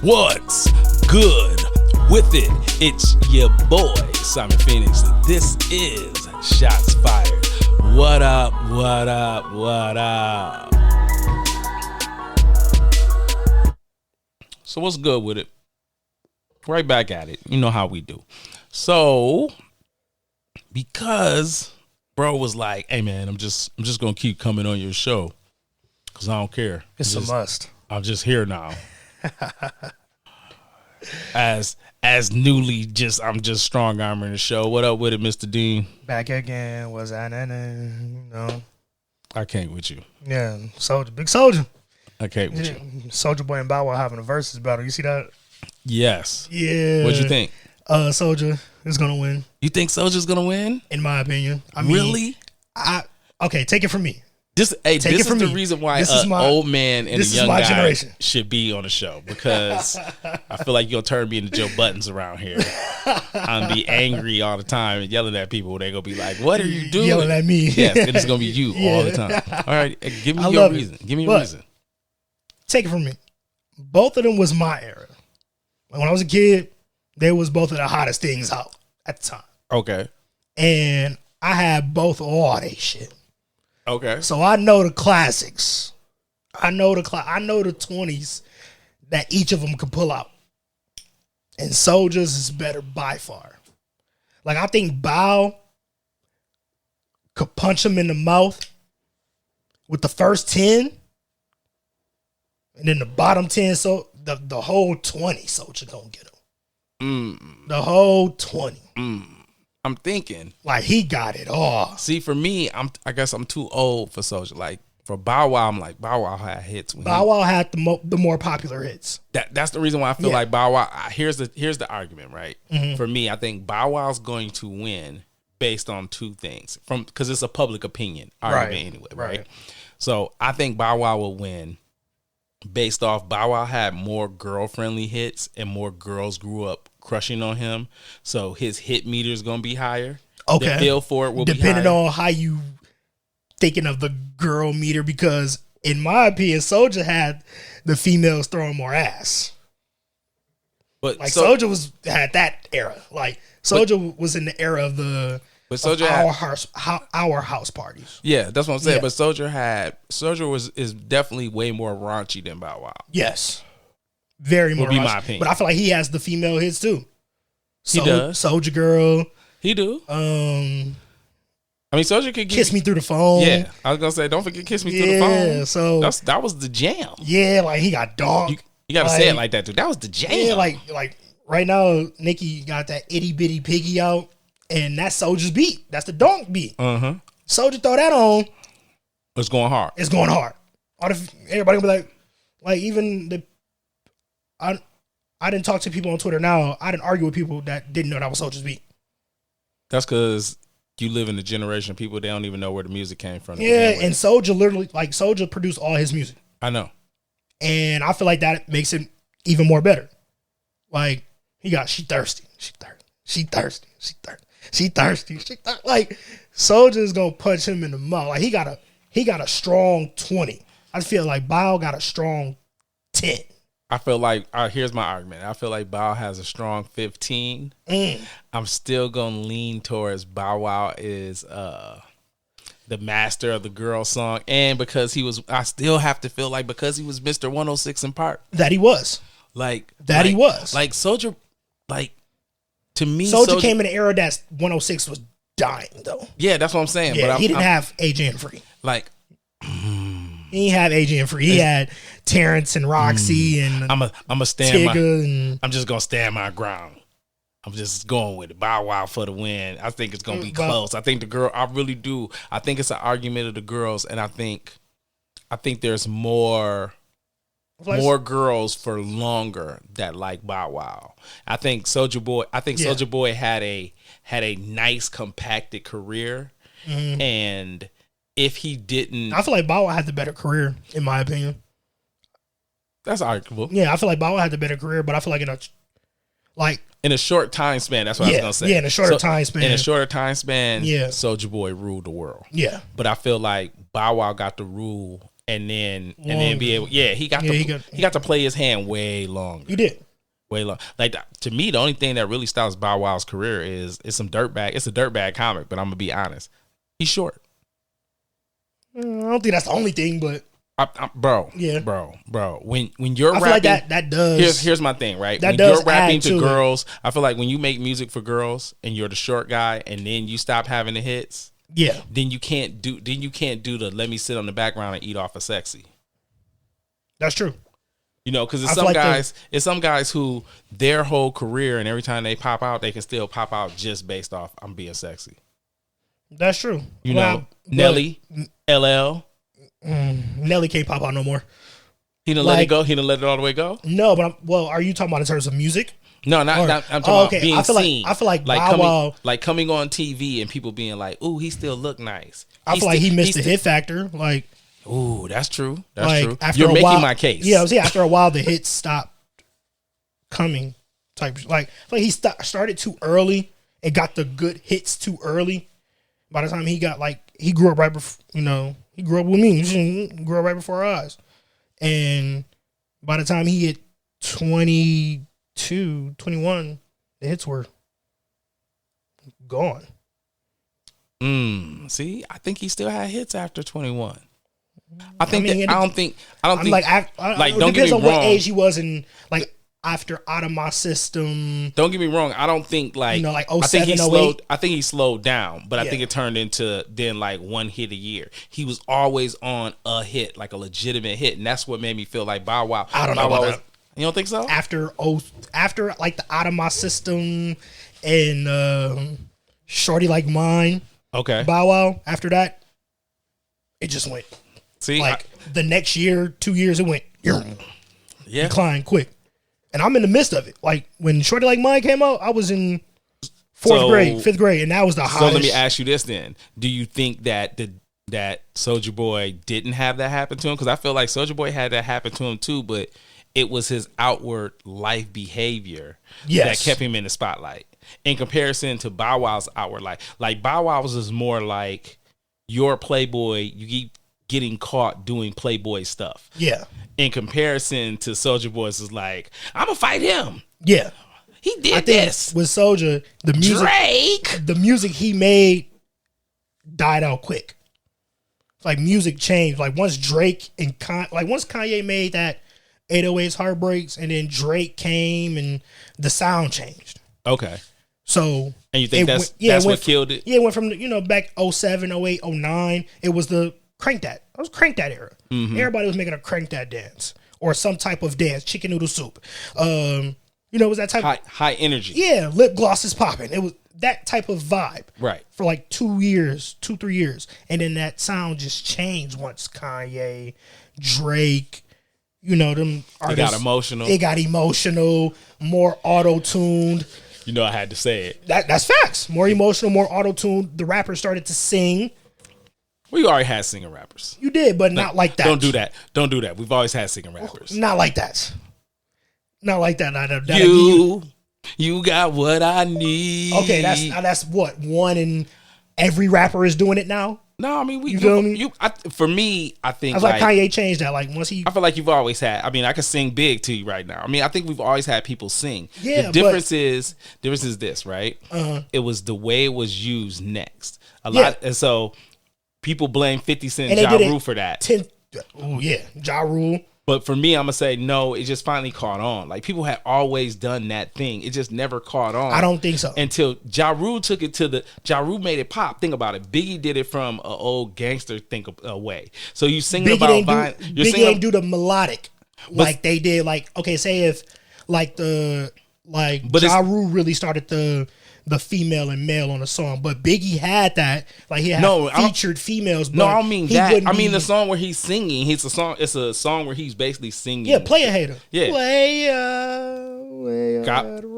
What's good with it? It's your boy, Simon Phoenix. This is Shots Fired. What up, what up, what up? So what's good with it? Right back at it. You know how we do. So, because bro was like, hey man, I'm just gonna keep coming on your show. Cause I don't care. It's a must. I'm just here now. As newly I'm just strong arming the show. What up with it, Mr. Dean? Back again. Was I I can't with you. Yeah, Soldier, big Soldier. I can't with you. Soldier Boy and Bow Wow having a versus battle. You see that? Yes. Yeah. What'd you think? Soldier is gonna win. You think Soldier's gonna win? In my opinion. I mean, really? Okay, take it from me. This is the reason why an old man and a young guy generation should be on the show, because I feel like you're going to turn me into Joe Buttons around here. I'm going to be angry all the time and yelling at people. They're going to be like, what are you doing? Yelling at me. Yes, and it's going to be you all the time. All right, give me your reason. Give me a reason. Take it from me. Both of them was my era. When I was a kid, they was both of the hottest things out at the time. Okay. And I had both all they shit. Okay. So I know the classics. I know the 20s that each of them could pull out. And Soldier's is better by far. Like, I think Bow could punch him in the mouth with the first 10. And then the bottom 10, so the whole 20 Soldier gonna get him. The whole 20. I'm thinking like he got it all. See, for me, I guess I'm too old for Soldier. Like for Bow Wow, I'm like Bow Wow had hits. Bow Wow had the more popular hits. That's the reason why I feel like Bow Wow. Here's the argument, right? Mm-hmm. For me, I think Bow Wow's going to win based on two things. Because it's a public opinion argument anyway, right? So I think Bow Wow will win based off Bow Wow had more girl-friendly hits and more girls grew up crushing on him, so his hit meter is gonna be higher. Okay, the feel for it will depending be higher. on how you thinking of the girl meter, because in my opinion, Soldier had the females throwing more ass. But like Soldier had that era. Like Soldier was in the era of the our house parties. Yeah, that's what I'm saying. Yeah. But Soldier is definitely way more raunchy than Bow Wow. Yes. Very more. Would be my opinion. But I feel like he has the female hits too. He does. Soldier Girl. He do. I mean, Soldier could Kiss Me Through the Phone. Yeah, I was gonna say, don't forget Kiss Me Through the Phone. Yeah, so that was the jam. Yeah, like he got dog. You gotta say it like that, dude. That was the jam. Yeah, like right now, Nicki got that itty bitty piggy out, and that's Soldier's beat. That's the donk beat. Soldier throw that on. It's going hard. It's going hard. Everybody gonna be like even the. I didn't talk to people on Twitter now. I didn't argue with people that didn't know that was Soldier's beat. That's because you live in a generation of people, they don't even know where the music came from. Yeah, and Soldier literally, Soldier produced all his music. I know. And I feel like that makes it even more better. Like, he got She Thirsty. Like, Soldier's gonna punch him in the mouth. Like, he got a strong 20. I feel like Bow got a strong 10. I feel like, here's my argument. I feel like Bow has a strong 15. I'm still going to lean towards Bow Wow is the master of the girl song. And because I still have to feel like because he was Mr. 106 in Park. That he was. He was. Like Soldier, to me. Soldier came in an era that 106 was dying, though. Yeah, that's what I'm saying. Yeah, but he didn't have AJ and Free. He didn't have AJ and Free. He had Terrence and Roxy and I'm just gonna stand my ground. I'm just going with it. Bow Wow for the win. I think it's gonna be close. I think I really do. I think it's an argument of the girls, and I think there's more girls for longer that like Bow Wow. I think Soldier Boy had a nice compacted career, and if he didn't, I feel like Bow Wow had the better career, in my opinion. That's arguable. Yeah, I feel like Bow Wow had the better career, but I feel like in a short time span, that's what I was gonna say. Yeah, in a shorter time span. In a shorter time span, Soulja Boy ruled the world. Yeah. But I feel like Bow Wow got to rule and then be able. Yeah, he got to play his hand way longer. He did. Way long. Like, to me, the only thing that really stops Bow Wow's career is some dirtbag. It's a dirtbag comic, but I'm gonna be honest. He's short. I don't think that's the only thing, but bro. When you're rapping, feel like that does. Here's my thing, right? That when does you're rapping to it. girls, I feel like when you make music for girls and you're the short guy, and then you stop having the hits, yeah, then you can't do the let me sit on the background and eat off of sexy. That's true. You know, because it's some guys who their whole career and every time they pop out, they can still pop out just based off I'm being sexy. That's true. You know, Nelly, LL. Nelly can't pop out no more. He didn't let it go. He didn't let it all the way go. No, but are you talking about in terms of music? No, not. I'm talking about being seen. I feel like Bow Wow, coming on TV and people being like, "Ooh, he still look nice." I feel like he missed the hit factor. Like, ooh, that's true. That's true. You're making my case. Yeah, I was saying after a while the hits stopped coming. Like he started too early and got the good hits too early. By the time he got he grew up right before, he grew up with me. He grew up right before our eyes. And by the time he hit 22, 21, the hits were gone. See, I think he still had hits after 21. I don't think don't get me wrong. What age he was in, after Out of My System. Don't get me wrong. I don't think like 07, I think he slowed down, but I think it turned into then one hit a year. He was always on a hit, like a legitimate hit, and that's what made me feel like Bow Wow. I don't know about that. You don't think so? After the Out of My System and Shorty Like Mine. Okay. Bow Wow. After that, it just went. See, the next year, 2 years, it went. Yeah. Declined quick. And I'm in the midst of it. Like, when Shorty Like Mine came out, I was in 5th grade, and that was the highest. So let me ask you this then. Do you think that Soulja Boy didn't have that happen to him? Because I feel like Soulja Boy had that happen to him too, but it was his outward life behavior that kept him in the spotlight. In comparison to Bow Wow's outward life. Like, Bow Wow's is more like you're a Playboy, you keep getting caught doing Playboy stuff. Yeah. In comparison to Soulja Boy's is like, I'm gonna fight him. Yeah. He did this. With Soulja, the music he made died out quick. Like, music changed. Like, once Drake and once Kanye made that 808s Heartbreaks, and then Drake came and the sound changed. Okay. So, and you think that's what killed it? Yeah, it went from back 07, 08, 09. It was the Crank That. It was Crank That era. Mm-hmm. Everybody was making a Crank That dance or some type of dance, chicken noodle soup. It was that type of high energy. Yeah, lip gloss is popping. It was that type of vibe. Right. For 2 years, 3 years. And then that sound just changed once Kanye, Drake, them artists. It got emotional, more auto-tuned. I had to say it. That's facts. More emotional, more auto-tuned. The rappers started to sing. We already had singer rappers. You did, but not like that. Don't do that. Don't do that. We've always had singer rappers. Not like that. Not like that. You got what I need. Okay, that's what one in every rapper is doing it now. No, I mean you feel me? For me, I think I was like Kanye changed that. Like once he, I feel like you've always had. I mean, I could sing big to you right now. I mean, I think we've always had people sing. Yeah, the difference is this, right? It was the way it was used next. Lot, and so people blame 50 Cent and Ja Rule for that. Ja Rule. But for me, I'm gonna say no. It just finally caught on. Like people had always done that thing. It just never caught on. I don't think so. Until Ja Rule took it to Ja Rule made it pop. Think about it. Biggie did it from an old gangster way. So you sing about Biggie ain't do the melodic like they did. Like say if Ja Rule really started the female and male on a song, but Biggie had that. Like he had featured females. But I don't mean that. I mean the song where he's singing. It's a song where he's basically singing. Yeah, Player Hater. Yeah,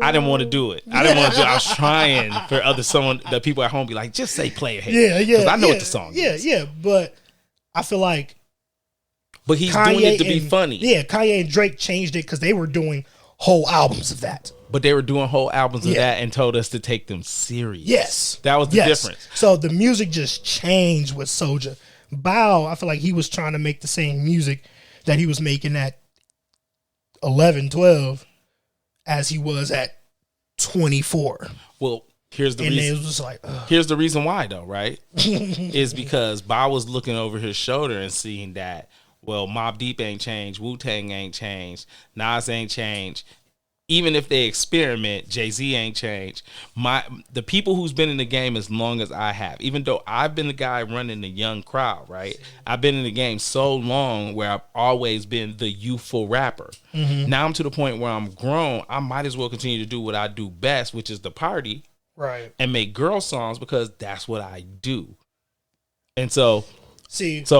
I didn't want to do it. I was trying for the people at home be like, just say Player Hater. Yeah. Because I know what the song is. Yeah. But I feel like, but he's doing it to be funny. Yeah, Kanye and Drake changed it because they were doing whole albums of that. But they were doing whole albums of that and told us to take them serious. Yes. That was the difference. So the music just changed with Soulja. Bow, I feel like he was trying to make the same music that he was making at 11, 12 as he was at 24. Well, here's the and reason. it was just like, here's the reason why, though, right? Is because Bow was looking over his shoulder and seeing that, well, Mobb Deep ain't changed, Wu-Tang ain't changed, Nas ain't changed. Even if they experiment, Jay-Z ain't changed. The people who's been in the game as long as I have, even though I've been the guy running the young crowd, right? I've been in the game so long where I've always been the youthful rapper. Mm-hmm. Now I'm to the point where I'm grown. I might as well continue to do what I do best, which is the party, right, and make girl songs because that's what I do. And so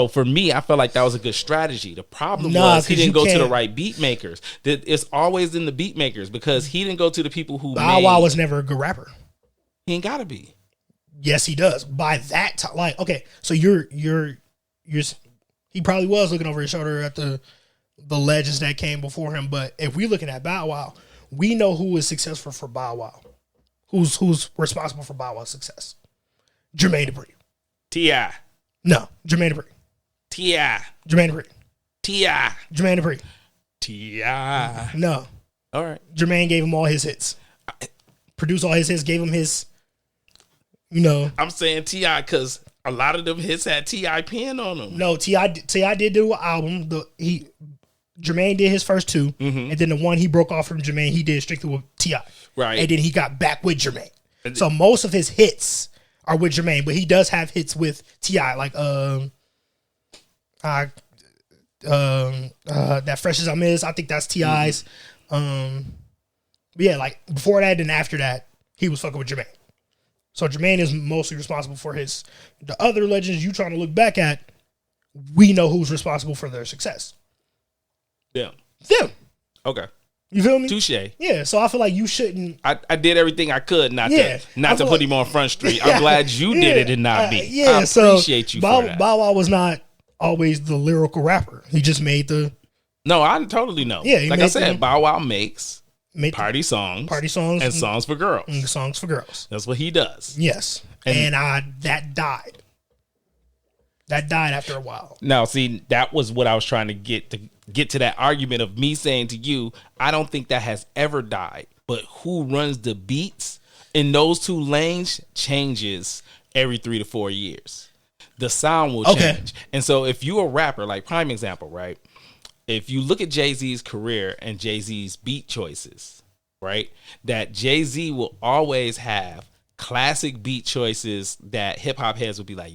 for me, I felt like that was a good strategy. The problem was he didn't go to the right beat makers. It's always in the beat makers because he didn't go to the people who Bow Wow was never a good rapper. He ain't gotta be. Yes, he does. By that time, like, okay, so you're he probably was looking over his shoulder at the legends that came before him. But if we're looking at Bow Wow, we know who is successful for Bow Wow. Who's responsible for Bow Wow's success? Jermaine Dupri. T.I. No, Jermaine Dupri. T.I. Jermaine Dupri. T.I. Jermaine Dupri. T.I. No. All right. Jermaine gave him all his hits. Produced all his hits, gave him his, I'm saying T.I. because a lot of them hits had T.I. pen on them. No, T.I. did do an album. Jermaine did his first two, and then the one he broke off from Jermaine, he did strictly with T.I. Right. And then he got back with Jermaine. So most of his hits are with Jermaine, but he does have hits with T.I. like that Fresh As I Miss. I think that's T.I.'s. But yeah, like before that and after that, he was fucking with Jermaine. So Jermaine is mostly responsible for the other legends you trying to look back at. We know who's responsible for their success. Them. Okay. You feel me? Touche. Yeah, so I feel like you shouldn't. I did everything I could not to put him on Front Street. I'm glad you did it and not me. I appreciate you for that. Bow Wow was not always the lyrical rapper. He just made the. No, I totally know. Yeah, like I said, Bow Wow makes party songs, and songs for girls. And songs for girls. That's what he does. Yes, and that died. That died after a while. Now, see, that was what I was trying to get to that argument of me saying to you, I don't think that has ever died. But who runs the beats in those two lanes changes every 3 to 4 years. The sound will change. And so if you're a rapper, like prime example, right? If you look at Jay-Z's career and Jay-Z's beat choices, right? That Jay-Z will always have classic beat choices that hip hop heads would be like,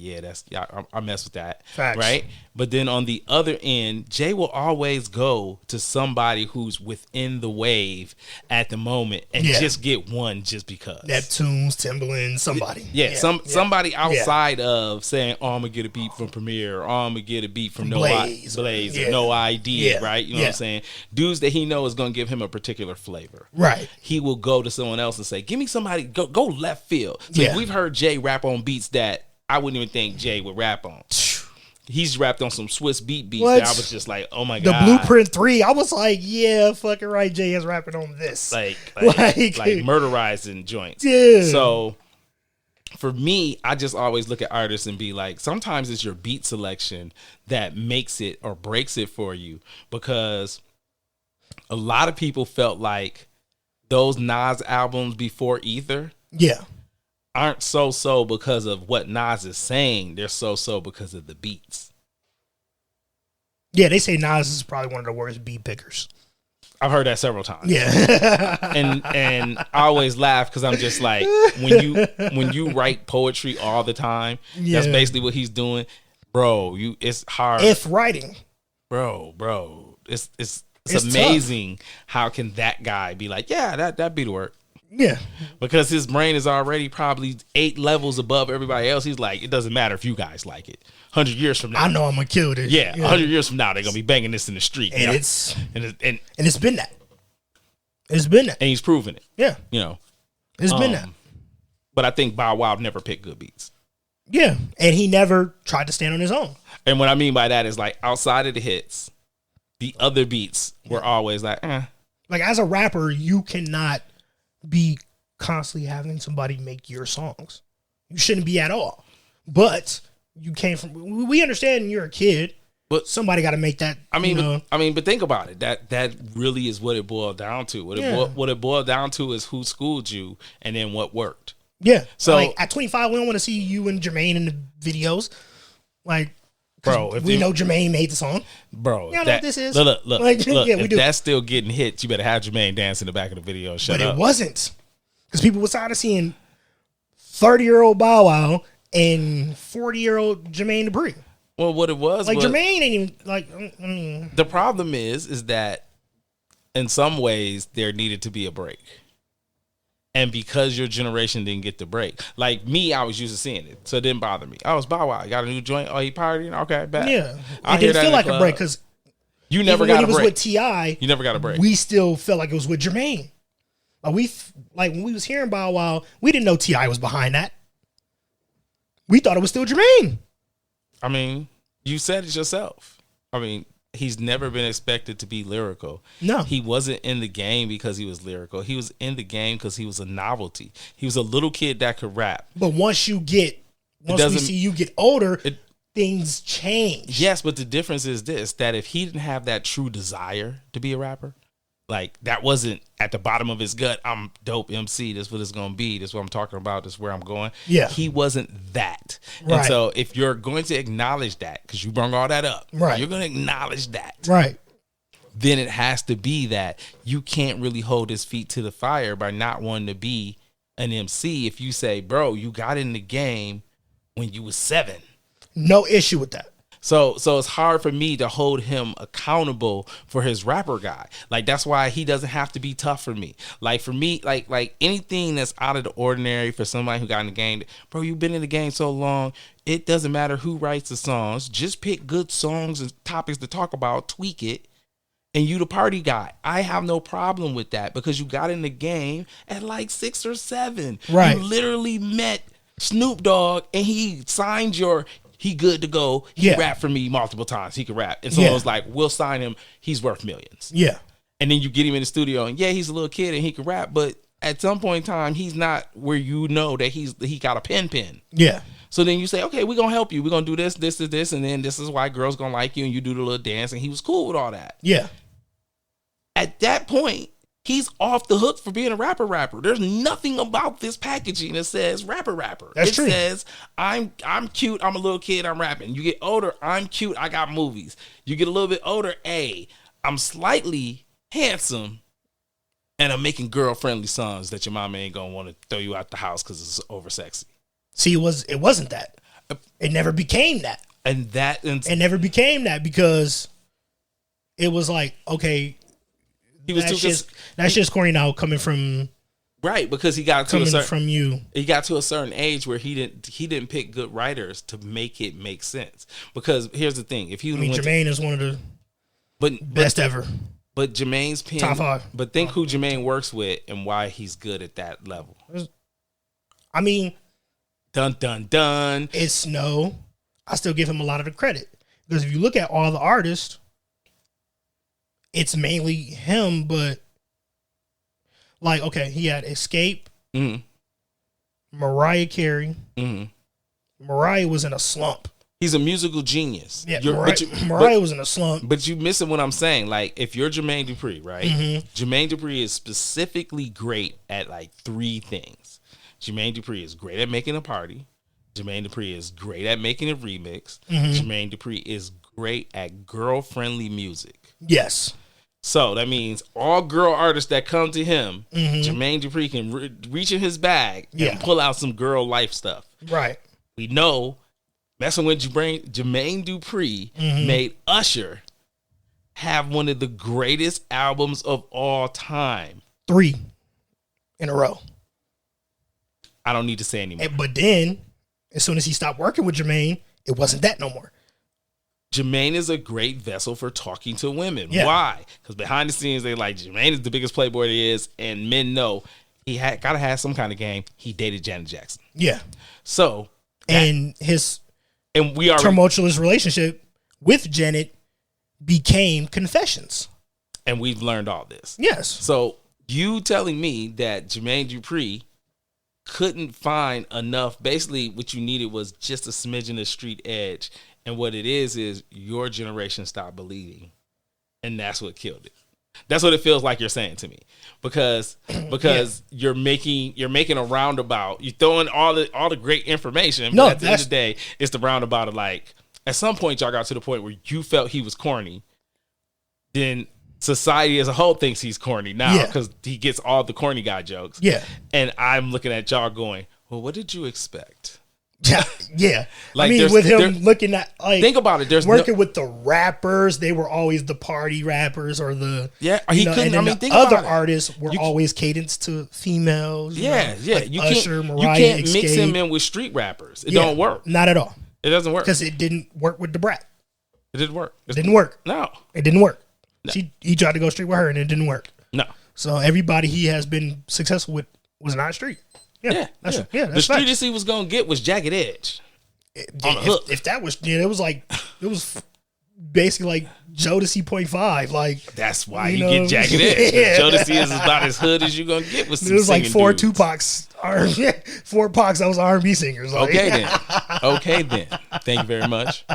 I mess with that. Facts. Right? But then on the other end, Jay will always go to somebody who's within the wave at the moment and just get one just because. Neptunes, Timbaland, somebody. Somebody outside of saying, oh, I'm gonna get a beat from Premier, or oh, I'm gonna get a beat from Blaze, or No ID, right? You know what I'm saying? Dudes that he knows is gonna give him a particular flavor. Right. He will go to someone else and say, give me somebody, go left field. So we've heard Jay rap on beats that I wouldn't even think Jay would rap on. He's rapped on some Swiss beats that I was just like, oh my God. The Blueprint 3, I was like, yeah, fucking right, Jay is rapping on this. Like murderizing joints. Yeah. So for me, I just always look at artists and be like, sometimes it's your beat selection that makes it or breaks it for you, because a lot of people felt like those Nas albums before Ether aren't so because of what Nas is saying. They're so because of the beats. Yeah, they say Nas is probably one of the worst beat pickers. I've heard that several times. Yeah. and I always laugh because I'm just like, when you write poetry all the time, that's basically what he's doing. Bro, it's hard. If writing. Bro. It's amazing tough. How can that guy be like, that beat work. Yeah. Because his brain is already probably 8 levels above everybody else. He's like, it doesn't matter if you guys like it. 100 years from now, I know I'm gonna kill this. Yeah, 100 years from now, they're gonna be banging this in the street. And it's been that. It's been that. And he's proven it. Yeah. It's been that. But I think Bow Wow never picked good beats. Yeah. And he never tried to stand on his own. And what I mean by that is, like, outside of the hits, the other beats were always like, Like, as a rapper, you cannot be constantly having somebody make your songs. You shouldn't be at all. But you came from. We understand you're a kid, but somebody got to make that. But think about it. That really is what it boiled down to. What it boiled down to is who schooled you, and then what worked. Yeah. So like at 25, we don't want to see you and Jermaine in the videos. Like, bro, we know Jermaine made the song. Bro, you know what this is? Look. Like, yeah, we if do. That's still getting hits, you better have Jermaine dance in the back of the video. Shut up. But it wasn't. Because people were tired of seeing 30-year-old Bow Wow and 40-year-old Jermaine Dupri. Well, what it was Jermaine ain't even like. The problem is that in some ways there needed to be a break. And because your generation didn't get the break, like me, I was used to seeing it, so it didn't bother me. I was Bow Wow, got a new joint. Oh, he partying? Okay, bad. Yeah, it didn't feel like a break because you never got a break. When he was with T.I., you never got a break. We still felt like it was with Jermaine. Like when we was hearing Bow Wow, we didn't know T.I. was behind that. We thought it was still Jermaine. I mean, you said it yourself. I mean, he's never been expected to be lyrical. No. He wasn't in the game because he was lyrical. He was in the game because he was a novelty. He was a little kid that could rap. But once we see you get older, things change. Yes, but the difference is this, that if he didn't have that true desire to be a rapper, like that wasn't at the bottom of his gut, I'm dope MC, this is what it's going to be, this is what I'm talking about, this is where I'm going. Yeah. He wasn't that. Right. And so if you're going to acknowledge that, because you brought all that up, right, you're going to acknowledge that. Right. Then it has to be that you can't really hold his feet to the fire by not wanting to be an MC if you say, bro, you got in the game when you was 7. No issue with that. So it's hard for me to hold him accountable for his rapper guy. Like, that's why he doesn't have to be tough for me. Like, for me, like anything that's out of the ordinary for somebody who got in the game, bro, you've been in the game so long, it doesn't matter who writes the songs. Just pick good songs and topics to talk about, tweak it, and you the party guy. I have no problem with that because you got in the game at like 6 or 7. Right. You literally met Snoop Dogg and he signed he good to go. He rapped for me multiple times. He could rap. And someone was like, we'll sign him. He's worth millions. Yeah. And then you get him in the studio and he's a little kid and he can rap. But at some point in time, he's not where you know that he got a pen. Yeah. So then you say, okay, we're going to help you. We're going to do this. And then this is why girls going to like you. And you do the little dance. And he was cool with all that. Yeah. At that point, he's off the hook for being a rapper. There's nothing about this packaging that says rapper. That's it true. says I'm cute, I'm a little kid, I'm rapping. You get older, I'm cute, I got movies. You get a little bit older, I'm slightly handsome and I'm making girl-friendly songs that your mama ain't gonna want to throw you out the house because it's over sexy. See, it wasn't that. It never became that. It never became that because it was like, okay, that's just corny now coming from right, because he got to He got to a certain age where he didn't pick good writers to make it make sense. Because here's the thing: if Jermaine is one of the best ever. But Jermaine's pen, top 5. But think who Jermaine works with and why he's good at that level. I mean, dun dun dun. It's no. I still give him a lot of the credit because if you look at all the artists, it's mainly him, but like, okay, he had Escape, Mariah Carey. Mariah was in a slump. He's a musical genius. Yeah, Mariah was in a slump. But you missing what I'm saying. Like, if you're Jermaine Dupri, right? Jermaine Dupri is specifically great at like 3 things. Jermaine Dupri is great at making a party. Jermaine Dupri is great at making a remix. Jermaine Dupri is great at girl-friendly music. Yes. So that means all girl artists that come to him, Jermaine Dupri can reach in his bag and pull out some girl life stuff. Right. We know messing with Jermaine Dupri made Usher have one of the greatest albums of all time. 3 in a row. I don't need to say anymore. But then, as soon as he stopped working with Jermaine, it wasn't that no more. Jermaine is a great vessel for talking to women. Yeah. Why? Because behind the scenes, they like, Jermaine is the biggest playboy there is, and men know he gotta have some kind of game. He dated Janet Jackson. Yeah. So, his we are tumultuous relationship with Janet became Confessions. And we've learned all this. Yes. So, you telling me that Jermaine Dupri couldn't find enough. Basically, what you needed was just a smidgen of street edge. And what it is your generation stopped believing. And that's what killed it. That's what it feels like you're saying to me. Because you're making a roundabout. You're throwing all the great information. But at the end of the day, it's the roundabout of like, at some point y'all got to the point where you felt he was corny. Then society as a whole thinks he's corny now because he gets all the corny guy jokes. Yeah. And I'm looking at y'all going, well, what did you expect? Yeah. Like, I mean, with him looking at, like, think about it. There's working with the rappers, they were always the party rappers or the, he couldn't, and then the other artists were always cadenced to females. Yeah. Like you Usher, can't, Mariah, you can't Escape. mix him in with street rappers. It don't work. Not at all. It doesn't work. Because it didn't work with the Brat. It didn't work. It didn't work. No. It didn't work. No. He tried to go street with her and it didn't work. No. So everybody he has been successful with was not street. That's the streetest he was gonna get was Jagged Edge. On the hook. If that was, it was basically like Jodeci 0.5. Like, that's why you get Jagged Edge. Jodeci is about as hood as you gonna get with some. It was like four dudes. Tupac's, four Pacs. That was R&B singers. Like. Okay then. Thank you very much.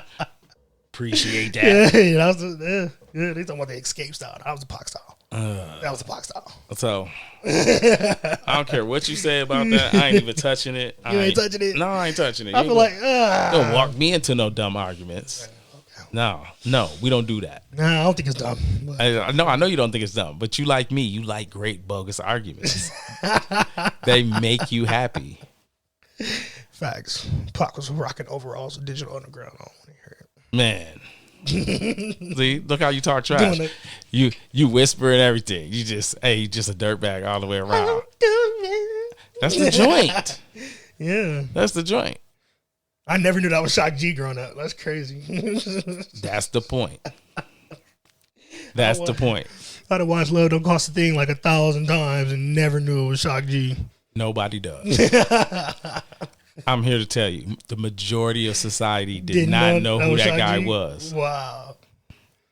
Appreciate that. They talking about the Escape style. That was the Pac style. That was the Pac style. So I don't care what you say about that. I ain't even touching it. You ain't touching it? No, I ain't touching it. I feel like don't walk me into no dumb arguments. No, we don't do that. Nah, I don't think it's dumb. I know you don't think it's dumb, but you like me. You like great bogus arguments. They make you happy. Facts. Pac was rocking overalls with Digital Underground. I don't want to hear it. Man. See, look how you talk trash. You whisper and everything. You just a dirtbag all the way around. That's the joint. Yeah. That's the joint. I never knew that was Shock G growing up. That's crazy. That's the point. That's the point. I'd have watched Love Don't Cost a Thing like 1,000 times and never knew it was Shock G. Nobody does. I'm here to tell you, the majority of society did not know who that guy was. Wow.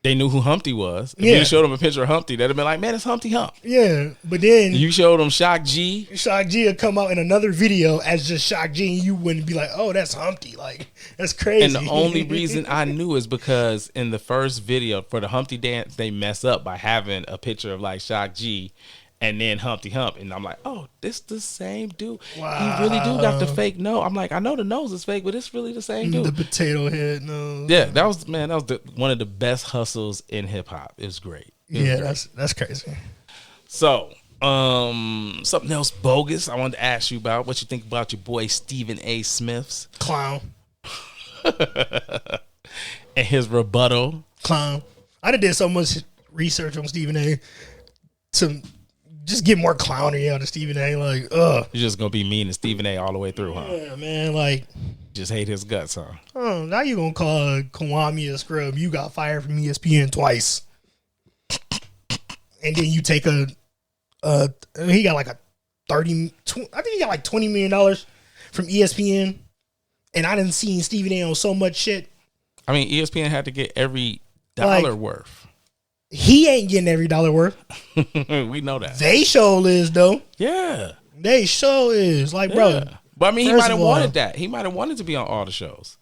They knew who Humpty was. If you showed them a picture of Humpty, they'd have been like, man, it's Humpty Hump. Yeah, but then you showed them Shock G. Shock G would come out in another video as just Shock G, and you wouldn't be like, oh, that's Humpty. Like, that's crazy. And the only reason I knew is because in the first video for the Humpty dance, they mess up by having a picture of like Shock G and then Humpty Hump. And I'm like, oh, this the same dude. Wow. He really do got the fake nose. I'm like, I know the nose is fake, but it's really the same dude. The potato head nose. Yeah, that was one of the best hustles in hip hop. It was great. That's crazy. So, something else bogus I wanted to ask you about. What you think about your boy Stephen A. Smith's clown and his rebuttal? Clown. I did so much research on Stephen A. to just get more clownery out of Stephen A. Like, ugh. You're just gonna be mean to Stephen A. all the way through, huh? Yeah, man. Like, just hate his guts, huh? Oh, now you gonna call Kwame a scrub? You got fired from ESPN twice, and then you take he got like I think he got like $20 million from ESPN, and I didn't see Stephen A. on so much shit. I mean, ESPN had to get every dollar worth. He ain't getting every dollar worth. We know that. They show is though. Yeah. They show is like, bro. But I mean, he might have wanted that. He might have wanted to be on all the shows.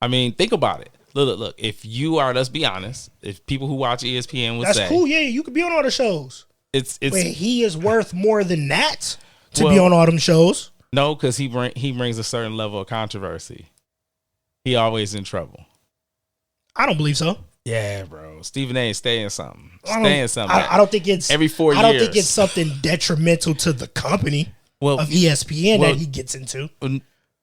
I mean, think about it. Look. If you are, let's be honest. If people who watch ESPN would say, that's cool. Yeah, you could be on all the shows. It's. But he is worth more than that to be on all them shows. No, because he brings a certain level of controversy. He always in trouble. I don't believe so. Yeah, bro. Stephen A. is staying something. I don't think it's every 4 years. I don't think it's something detrimental to the company of ESPN that he gets into.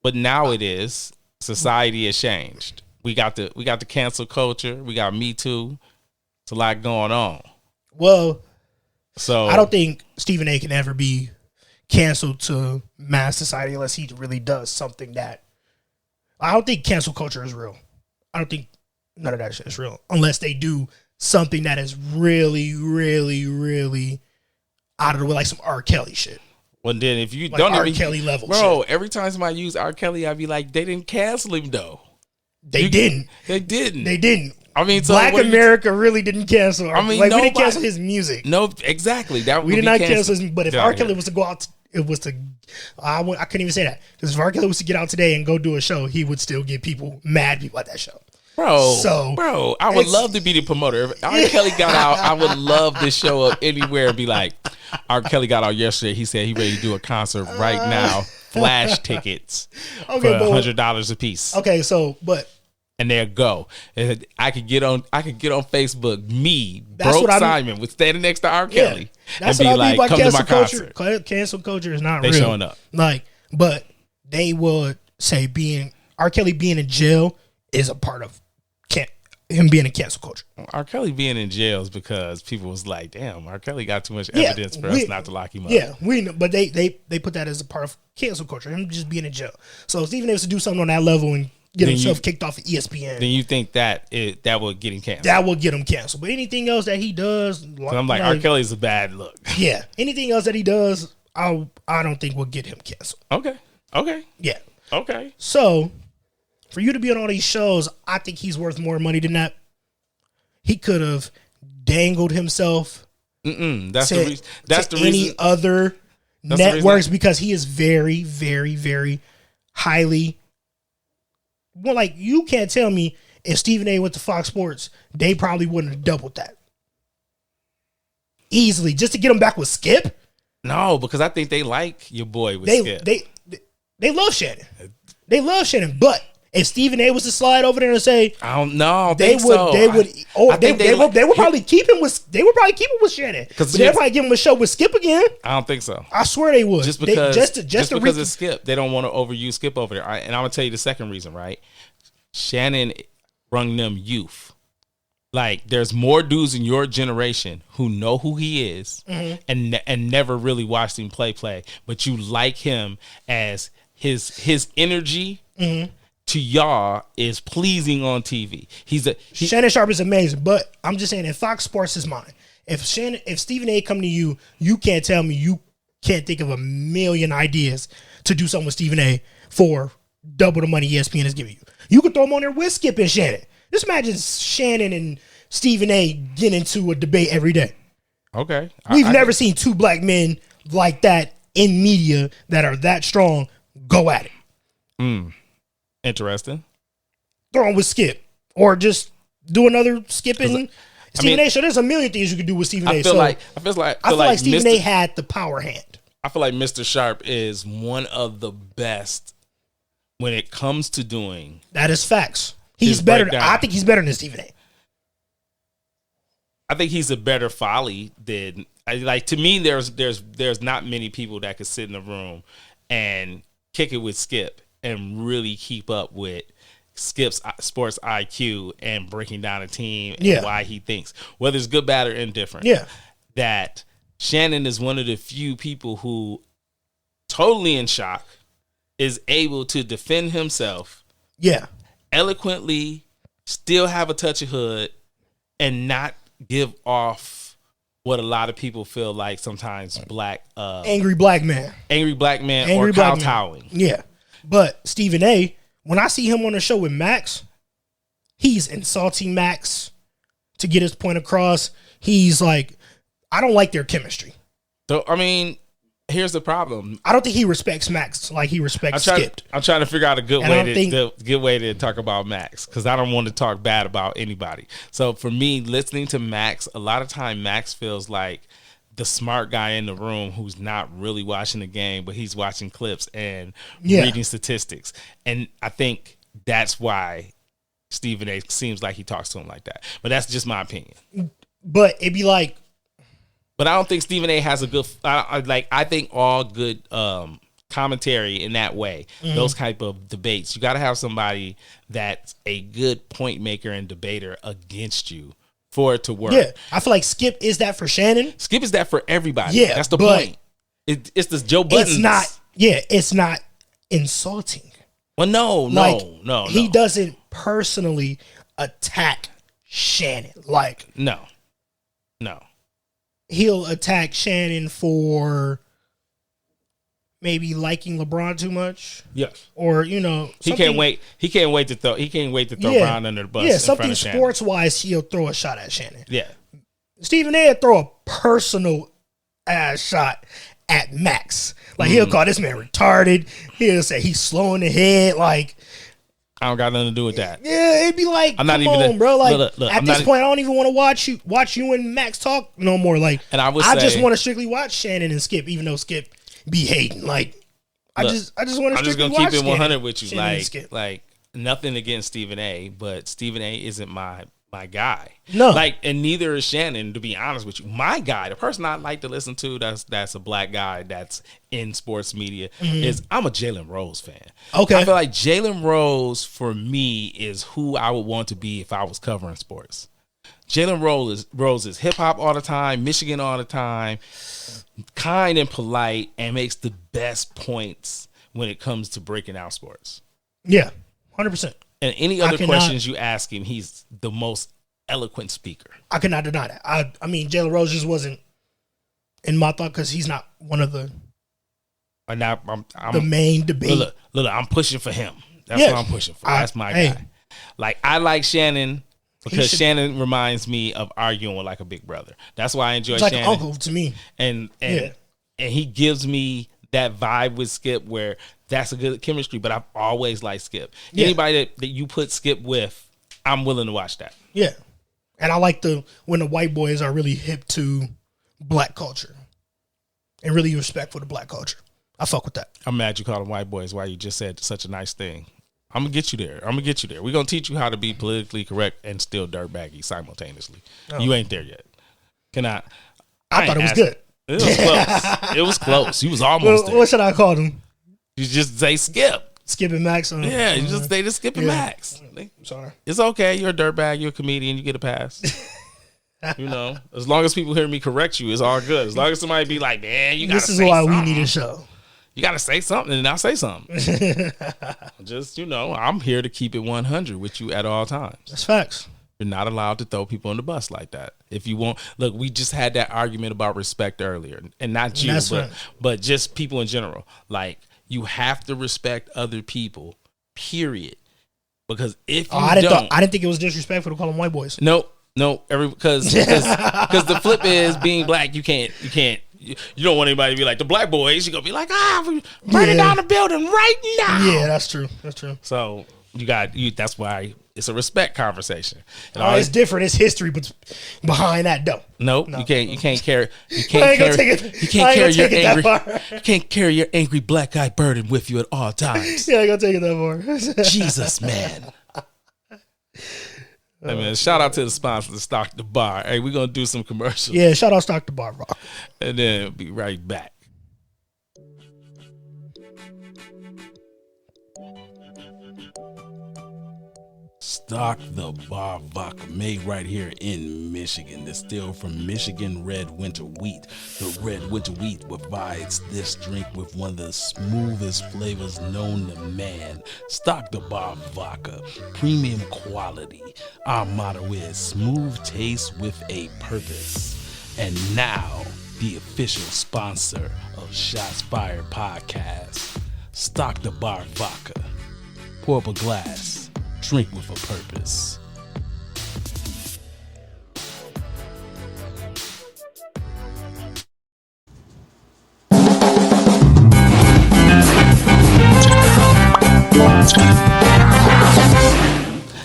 But now it is. Society has changed. We got the cancel culture. We got Me Too. It's a lot going on. Well, so I don't think Stephen A. can ever be canceled to mass society unless he really does something that. I don't think cancel culture is real. I don't think none of that shit is real unless they do something that is really, really, really out of the way, like some R. Kelly shit. Well, then if you like don't R. Kelly level, bro, shit. Every time somebody use R. Kelly, I'd be like, they didn't cancel him though. They didn't. They didn't. I mean, Black America really didn't cancel. We didn't cancel his music. No, exactly. We did not cancel his. But if R. Kelly was to go out it was to, I couldn't even say that because if R. Kelly was to get out today and go do a show, he would still get mad people at that show. Bro, I would love to be the promoter. If R. Kelly got out, I would love to show up anywhere and be like, R. Kelly got out yesterday. He said he ready to do a concert right now. Flash tickets for $100 a piece. Okay, so and there go. And I could get on Facebook. Me, broke Simon, was standing next to R. Kelly and be like, "Come to my concert." Cancel culture is not real. They showing up. Like, but they would say R. Kelly being in jail is a part of him being in cancel culture. R. Kelly being in jail is because people was like, "Damn, R. Kelly got too much evidence for us not to lock him up." Yeah, we know, but they put that as a part of cancel culture. Him just being in jail. So Stephen A was to do something on that level and get himself kicked off of ESPN. Then you think that will get him canceled? That will get him canceled. But anything else that he does, I'm like, R. Kelly's a bad look. Yeah, anything else that he does, I don't think will get him canceled. Okay. Yeah. Okay. So, for you to be on all these shows, I think he's worth more money than that. He could have dangled himself. That's the reason. That's the any reason. other networks because he is very, very, very highly. Well, like you can't tell me if Stephen A went to Fox Sports, they probably wouldn't have doubled that easily just to get him back with Skip. No, because I think they like your boy with Skip. They love Shannon. They love Shannon, but if Stephen A was to slide over there and say, I don't know, they would probably keep him with. They would probably keep him with Shannon, but they'd probably give him a show with Skip again. I don't think so. I swear they would. Just because it's Skip, they don't want to overuse Skip over there. And I'm gonna tell you the second reason, right? Shannon brung them youth. Like, there's more dudes in your generation who know who he is and never really watched him play, but you like him as his energy. To y'all is pleasing on TV. Shannon Sharp is amazing, but I'm just saying in Fox Sports' mind, if Stephen A come to you, you can't tell me you can't think of a million ideas to do something with Stephen A for double the money ESPN is giving you. You could throw him on there with Skip and Shannon. Just imagine Shannon and Stephen A get into a debate every day. Okay. We've never seen two black men like that in media that are that strong go at it. Interesting. Throw him with Skip. Or just do another Skip and Stephen A show. There's a million things you could do with Stephen A. I feel like Stephen A had the power hand. I feel like Mr. Sharp is one of the best when it comes to doing. That is facts. He's better. I think he's better than Stephen A. I think he's a better Folly than, like, to me, there's not many people that could sit in a room and kick it with Skip and really keep up with Skip's sports IQ and breaking down a team and why he thinks, whether it's good, bad, or indifferent. Yeah. That Shannon is one of the few people who, totally in shock, is able to defend himself. Yeah. Eloquently, still have a touch of hood, and not give off what a lot of people feel like sometimes angry black man or kowtowing. Yeah. But Stephen A, when I see him on the show with Max, he's insulting Max to get his point across. He's like, I don't like their chemistry. So, I mean, here's the problem. I don't think he respects Max like he respects Skip. I'm trying to figure out a good way to talk about Max, because I don't want to talk bad about anybody. So for me, listening to Max, a lot of time Max feels like the smart guy in the room who's not really watching the game, but he's watching clips and reading statistics. And I think that's why Stephen A seems like he talks to him like that. But that's just my opinion. But it'd be like, but I don't think Stephen A has a good, I think all good commentary in that way, those type of debates, you got to have somebody that's a good point maker and debater against you for it to work. Yeah, I feel like Skip is that for Shannon. Skip is that for everybody. Yeah, that's the point. It's this Joe Budden. It's not. Yeah, it's not insulting. Well, no. He doesn't personally attack Shannon. Like, no. He'll attack Shannon for maybe liking LeBron too much. Yes. Or, he can't wait to throw Brown under the bus. Yeah, something sports wise, he'll throw a shot at Shannon. Yeah. Stephen A will throw a personal ass shot at max. Like he'll call this man retarded. He'll say he's slow in the head. Like I don't got nothing to do with that. yeah, it'd be like, I'm not come even on, bro. Like look, at this point, I don't even want to watch you and Max talk no more. Like, and I just want to strictly watch Shannon and Skip, even though Skip be hating. Like, I just want to. I'm just gonna keep it 100 with you. Like nothing against Stephen A, but Stephen A isn't my guy. No, like, and neither is Shannon. To be honest with you, my guy, the person I like to listen to, that's a black guy that's in sports media, is I'm a Jalen Rose fan. Okay, I feel like Jalen Rose for me is who I would want to be if I was covering sports. Jalen Rose is hip hop all the time, Michigan all the time, kind and polite, and makes the best points when it comes to breaking out sports. Yeah, 100%. And any other questions you ask him, he's the most eloquent speaker. I cannot deny that. I mean, Jalen Rose just wasn't in my thought because he's not one of the the main debate. Look, I'm pushing for him. That's what I'm pushing for. That's my guy. Like, I like Shannon because Shannon reminds me of arguing with like a big brother. That's why I enjoy Shannon. Like an uncle to me. And he gives me that vibe with Skip where that's a good chemistry, but I've always liked Skip. Yeah. Anybody that you put Skip with, I'm willing to watch that. Yeah. And I like when the white boys are really hip to black culture and really respectful to black culture. I fuck with that. I'm mad you call them white boys while you just said such a nice thing. I'm going to get you there. We're going to teach you how to be politically correct and still dirtbaggy simultaneously. Oh. You ain't there yet. I thought it was good. It was close. It was close. You was almost there. What should I call them? You just say Skip. Skip and Max. You just say the Skip and Max. I'm sorry. It's okay. You're a dirtbag. You're a comedian. You get a pass. As long as people hear me correct you, it's all good. As long as somebody be like, man, you got to say something. This is why we need a show. You got to say something and I'll say something. Just, I'm here to keep it 100 with you at all times. That's facts. You're not allowed to throw people on the bus like that. If you won't, look, we just had that argument about respect earlier, and not you, but just people in general. Like, you have to respect other people, period. Because if you I didn't think it was disrespectful to call them white boys. No, because the flip is being black. You don't want anybody to be like the black boys. You're gonna be like, burning down the building right now. Yeah, that's true. So that's why it's a respect conversation. It's different. It's history, but behind that though. No, you can't carry your angry black guy burden with you at all times. Yeah, I ain't gonna take it that far. Jesus, man. Hey man, shout out to the sponsor, Stock the Bar. Hey, we're gonna do some commercials. Yeah, shout out Stock the Bar, bro. And then we'll be right back. Stock the Bar vodka, made right here in Michigan, distilled from Michigan red winter wheat. The red winter wheat provides this drink with one of the smoothest flavors known to man. Stock the Bar vodka, premium quality. Our motto is smooth taste with a purpose. And now, the official sponsor of Shots Fired Podcast, Stock the Bar vodka. Pour up a glass. Drink with a purpose.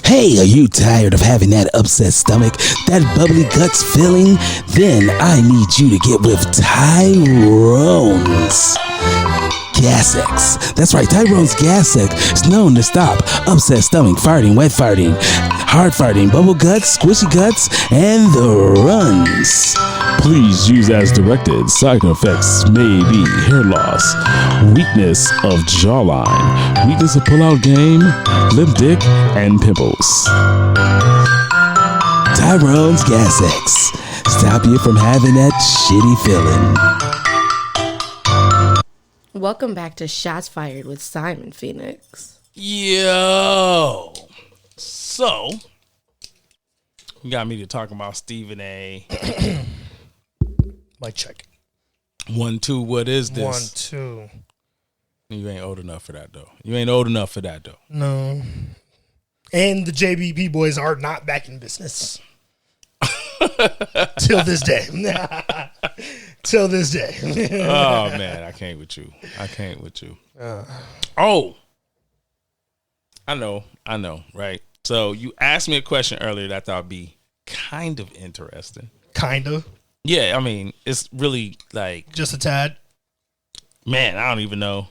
Hey, are you tired of having that upset stomach, that bubbly guts feeling? Then I need you to get with Tyrone's Gas-X. That's right, Tyrone's Gas-X is known to stop upset stomach, farting, wet farting, hard farting, bubble guts, squishy guts, and the runs. Please use as directed. Side effects may be hair loss, weakness of jawline, weakness of pull-out game, limp dick, and pimples. Tyrone's Gas-X. Stop you from having that shitty feeling. Welcome back to Shots Fired with Simon Phoenix. Yo. So, you got me to talk about Stephen A. Mic check. 1, 2, what is this? 1, 2. You ain't old enough for that, though. No. And the JBP boys are not back in business. Till this day. till this day. Oh man, I can't with you. Oh, I know, right? So you asked me a question earlier that I thought would be kind of interesting. Kind of. Yeah, I mean, it's really like just a tad. Man, I don't even know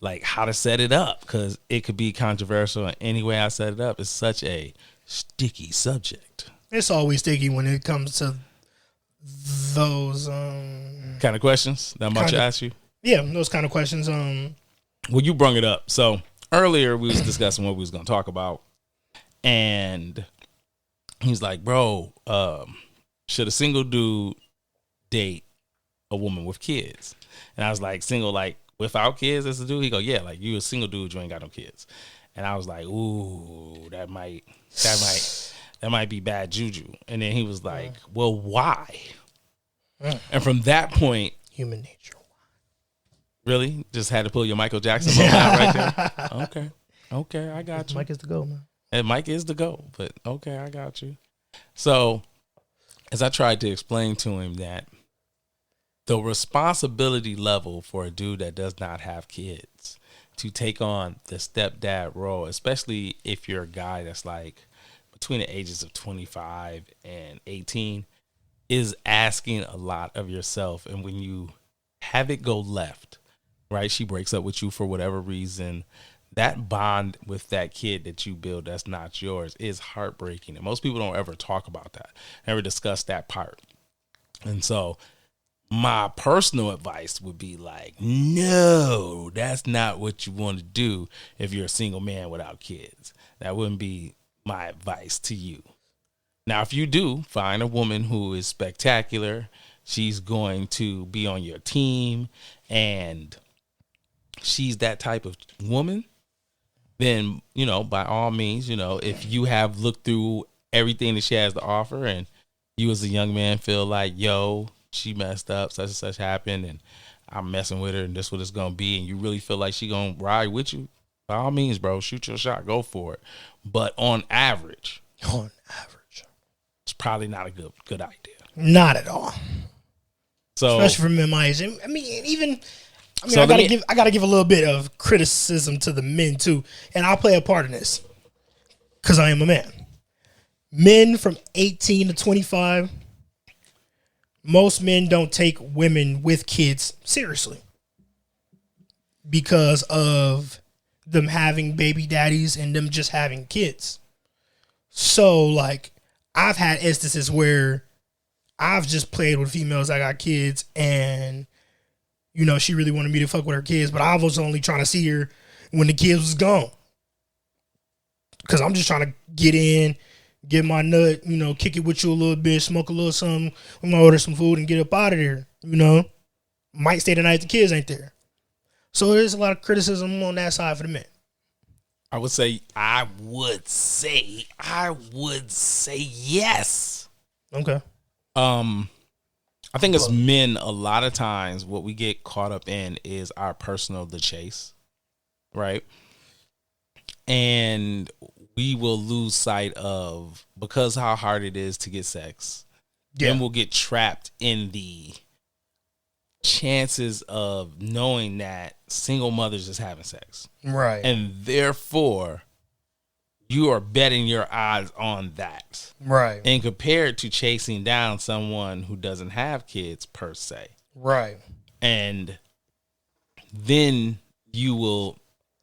like how to set it up because it could be controversial in any way I set it up. It's such a sticky subject. It's always sticky when it comes to those kind of questions that I'm about to ask you. Yeah, those kind of questions. Well, you brung it up. So earlier we was discussing what we was going to talk about, and he's like, "Bro, should a single dude date a woman with kids?" And I was like, "Single, like without kids as a dude?" He go, "Yeah, like you a single dude, you ain't got no kids." And I was like, "Ooh, that might be bad juju." And then he was like, "Well, why?" And from that point, human nature. Really, just had to pull your Michael Jackson moment out right there. Okay, I got you. Mike is the go, man. And Mike is the go, but okay, I got you. So, as I tried to explain to him that the responsibility level for a dude that does not have kids to take on the stepdad role, especially if you're a guy that's like between the ages of 25 and 18, is asking a lot of yourself. And when you have it go left, right, she breaks up with you for whatever reason, that bond with that kid that you build that's not yours is heartbreaking. And most people don't ever talk about that, never discuss that part. And so my personal advice would be like, no, that's not what you want to do if you're a single man without kids. That wouldn't be my advice to you. Now, if you do find a woman who is spectacular, she's going to be on your team, and she's that type of woman, then, by all means, if you have looked through everything that she has to offer and you as a young man feel like, yo, she messed up, such and such happened, and I'm messing with her, and this is what it's going to be, and you really feel like she going to ride with you, by all means, bro, shoot your shot, go for it. But on average, it's probably not a good idea. Not at all. So, especially for men my age. I gotta give a little bit of criticism to the men too, and I'll play a part in this because I am a man. Men from 18 to 25, most men don't take women with kids seriously because of them having baby daddies and them just having kids. So, like, I've had instances where I've just played with females that got kids and, she really wanted me to fuck with her kids, but I was only trying to see her when the kids was gone. Because I'm just trying to get in, get my nut, kick it with you a little bit, smoke a little something. I'm going to order some food and get up out of there, Might stay the night the kids ain't there. So there's a lot of criticism on that side for the men. I would say yes. Okay. I think as men, a lot of times what we get caught up in is our the chase, right? And we will lose sight of, because how hard it is to get sex, then we'll get trapped in the chances of knowing that single mothers is having sex. Right. And therefore, you are betting your odds on that. Right. And compared to chasing down someone who doesn't have kids per se. Right. And then you will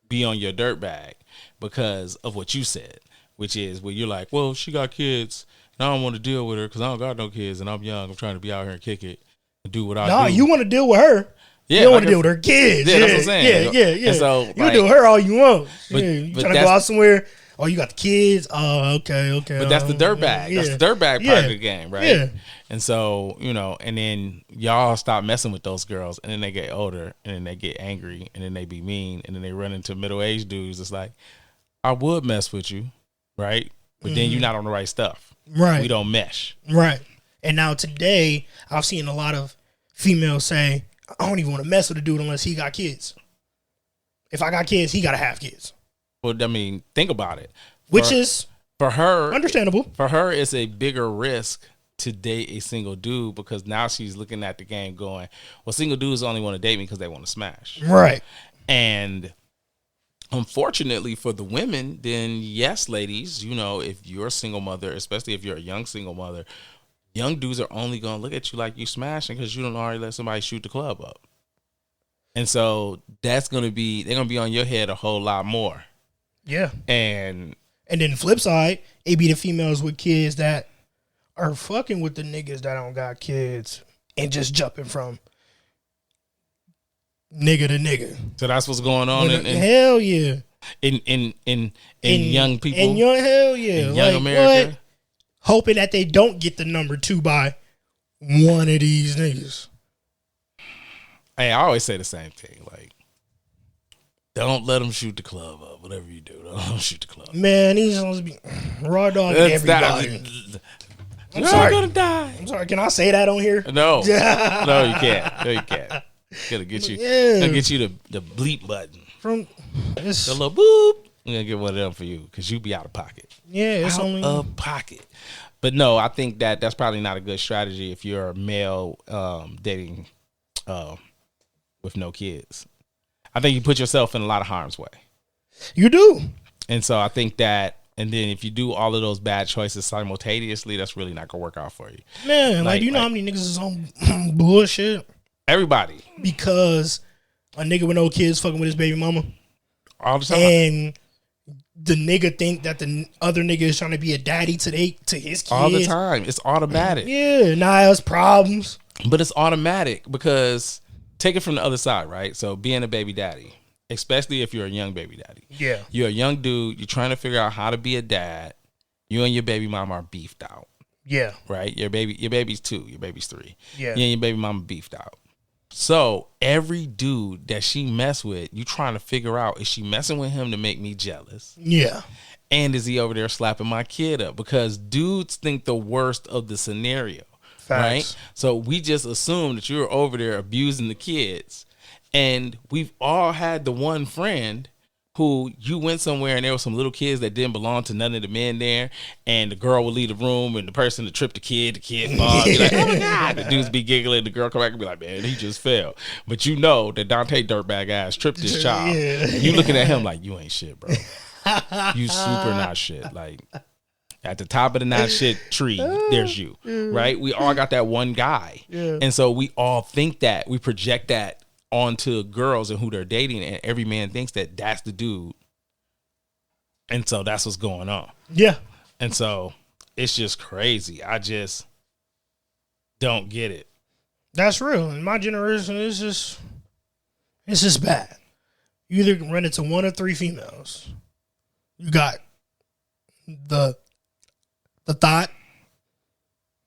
be on your dirt bag because of what you said, which is where you're like, well, she got kids and I don't want to deal with her because I don't got no kids and I'm young. I'm trying to be out here and kick it and do what I do. No, you want to deal with her. Yeah, you don't want to deal with her kids. Yeah, that's what I'm saying. Yeah. And so, you can deal with her all you want. But you trying to go out somewhere. Oh, you got the kids. Oh, okay. But that's the dirt bag. Yeah. That's the dirt bag part of the game, right? Yeah. And so, and then y'all stop messing with those girls, and then they get older, and then they get angry, and then they be mean, and then they run into middle-aged dudes. It's like, I would mess with you, right? But then you're not on the right stuff. Right. We don't mesh. Right. And now today, I've seen a lot of females say, I don't even want to mess with a dude unless he got kids. If I got kids, he got to have kids. Well, I mean, think about it. Which is for her understandable. For her, it's a bigger risk to date a single dude because now she's looking at the game going, well, single dudes only want to date me because they want to smash. Right. And unfortunately for the women, then yes, ladies, you know, if you're a single mother, especially if you're a young single mother, young dudes are only going to look at you like you smashing because you don't already let somebody shoot the club up. And so they're going to be on your head a whole lot more. Yeah. And then the flip side, it be the females with kids that are fucking with the niggas that don't got kids and just jumping from nigga to nigga. So that's what's going on hell yeah. In young people. In young hell yeah. In young America. What? Hoping that they don't get the number 2 by one of these niggas. Hey, I always say the same thing. Like, don't let them shoot the club up. Whatever you do, don't let them shoot the club up. Man, he's supposed to be raw dog everybody. I'm sorry. You're gonna die. I'm sorry. Can I say that on here? No. No, you can't. No, you can't. Gonna get you. Gonna get you the bleep button. From this, the little boop. I'm gonna get one of them for you because you be out of pocket. Yeah, it's out only of pocket. But no, I think that's probably not a good strategy if you're a male dating with no kids. I think you put yourself in a lot of harm's way. You do. And so I think that, and then if you do all of those bad choices simultaneously, that's really not gonna work out for you. Man, like do you know how many niggas is on bullshit? Everybody. Because a nigga with no kids fucking with his baby mama. All the time. And the nigga think that the other nigga is trying to be a daddy to his kids. All the time. It's automatic. Yeah, now it's problems. But it's automatic because take it from the other side, right? So being a baby daddy, especially if you're a young baby daddy. Yeah. You're a young dude. You're trying to figure out how to be a dad. You and your baby mama are beefed out. Yeah. Right? Your baby's 2. Your baby's 3. Yeah. You and your baby mama beefed out. So every dude that she mess with, you trying to figure out, is she messing with him to make me jealous? Yeah. And is he over there slapping my kid up? Because dudes think the worst of the scenario. Facts. Right? So we just assume that you're over there abusing the kids. And we've all had the one friend who you went somewhere and there were some little kids that didn't belong to none of the men there, and the girl would leave the room and the person that tripped the kid fall. Be like, oh my God. The dudes be giggling, the girl come back and be like, man, he just fell. But you know that Dante dirtbag ass tripped this child. Yeah. You looking at him like, you ain't shit, bro. You super not shit. Like, at the top of the not shit tree, there's you, right? We all got that one guy. Yeah. And so we all think that, we project that onto girls and who they're dating, and every man thinks that that's the dude. And so that's what's going on. Yeah. And so it's just crazy. I just don't get it. That's real. In my generation, it's just bad. You either run into 1 or 3 females. You got the thought.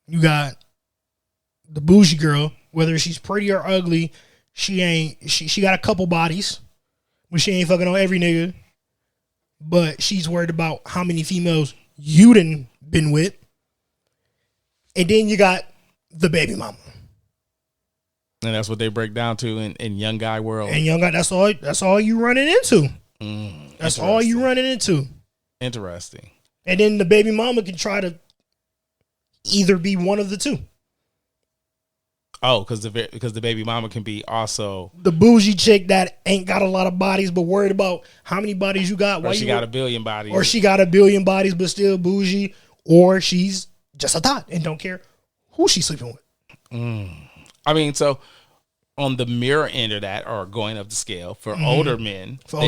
You got the bougie girl, whether she's pretty or ugly. She got a couple bodies, but she ain't fucking on every nigga. But she's worried about how many females you done been with. And then you got the baby mama. And that's what they break down to in young guy world. And young guy, that's all you running into. That's all you running into. Interesting. And then the baby mama can try to either be one of the two. Oh, because the baby mama can be also the bougie chick that ain't got a lot of bodies but worried about how many bodies you got. Or she got a billion bodies. Or she got a billion bodies but still bougie. Or she's just a thought and don't care who she's sleeping with. I mean, so on the mirror end of that, or going up the scale, for older men. For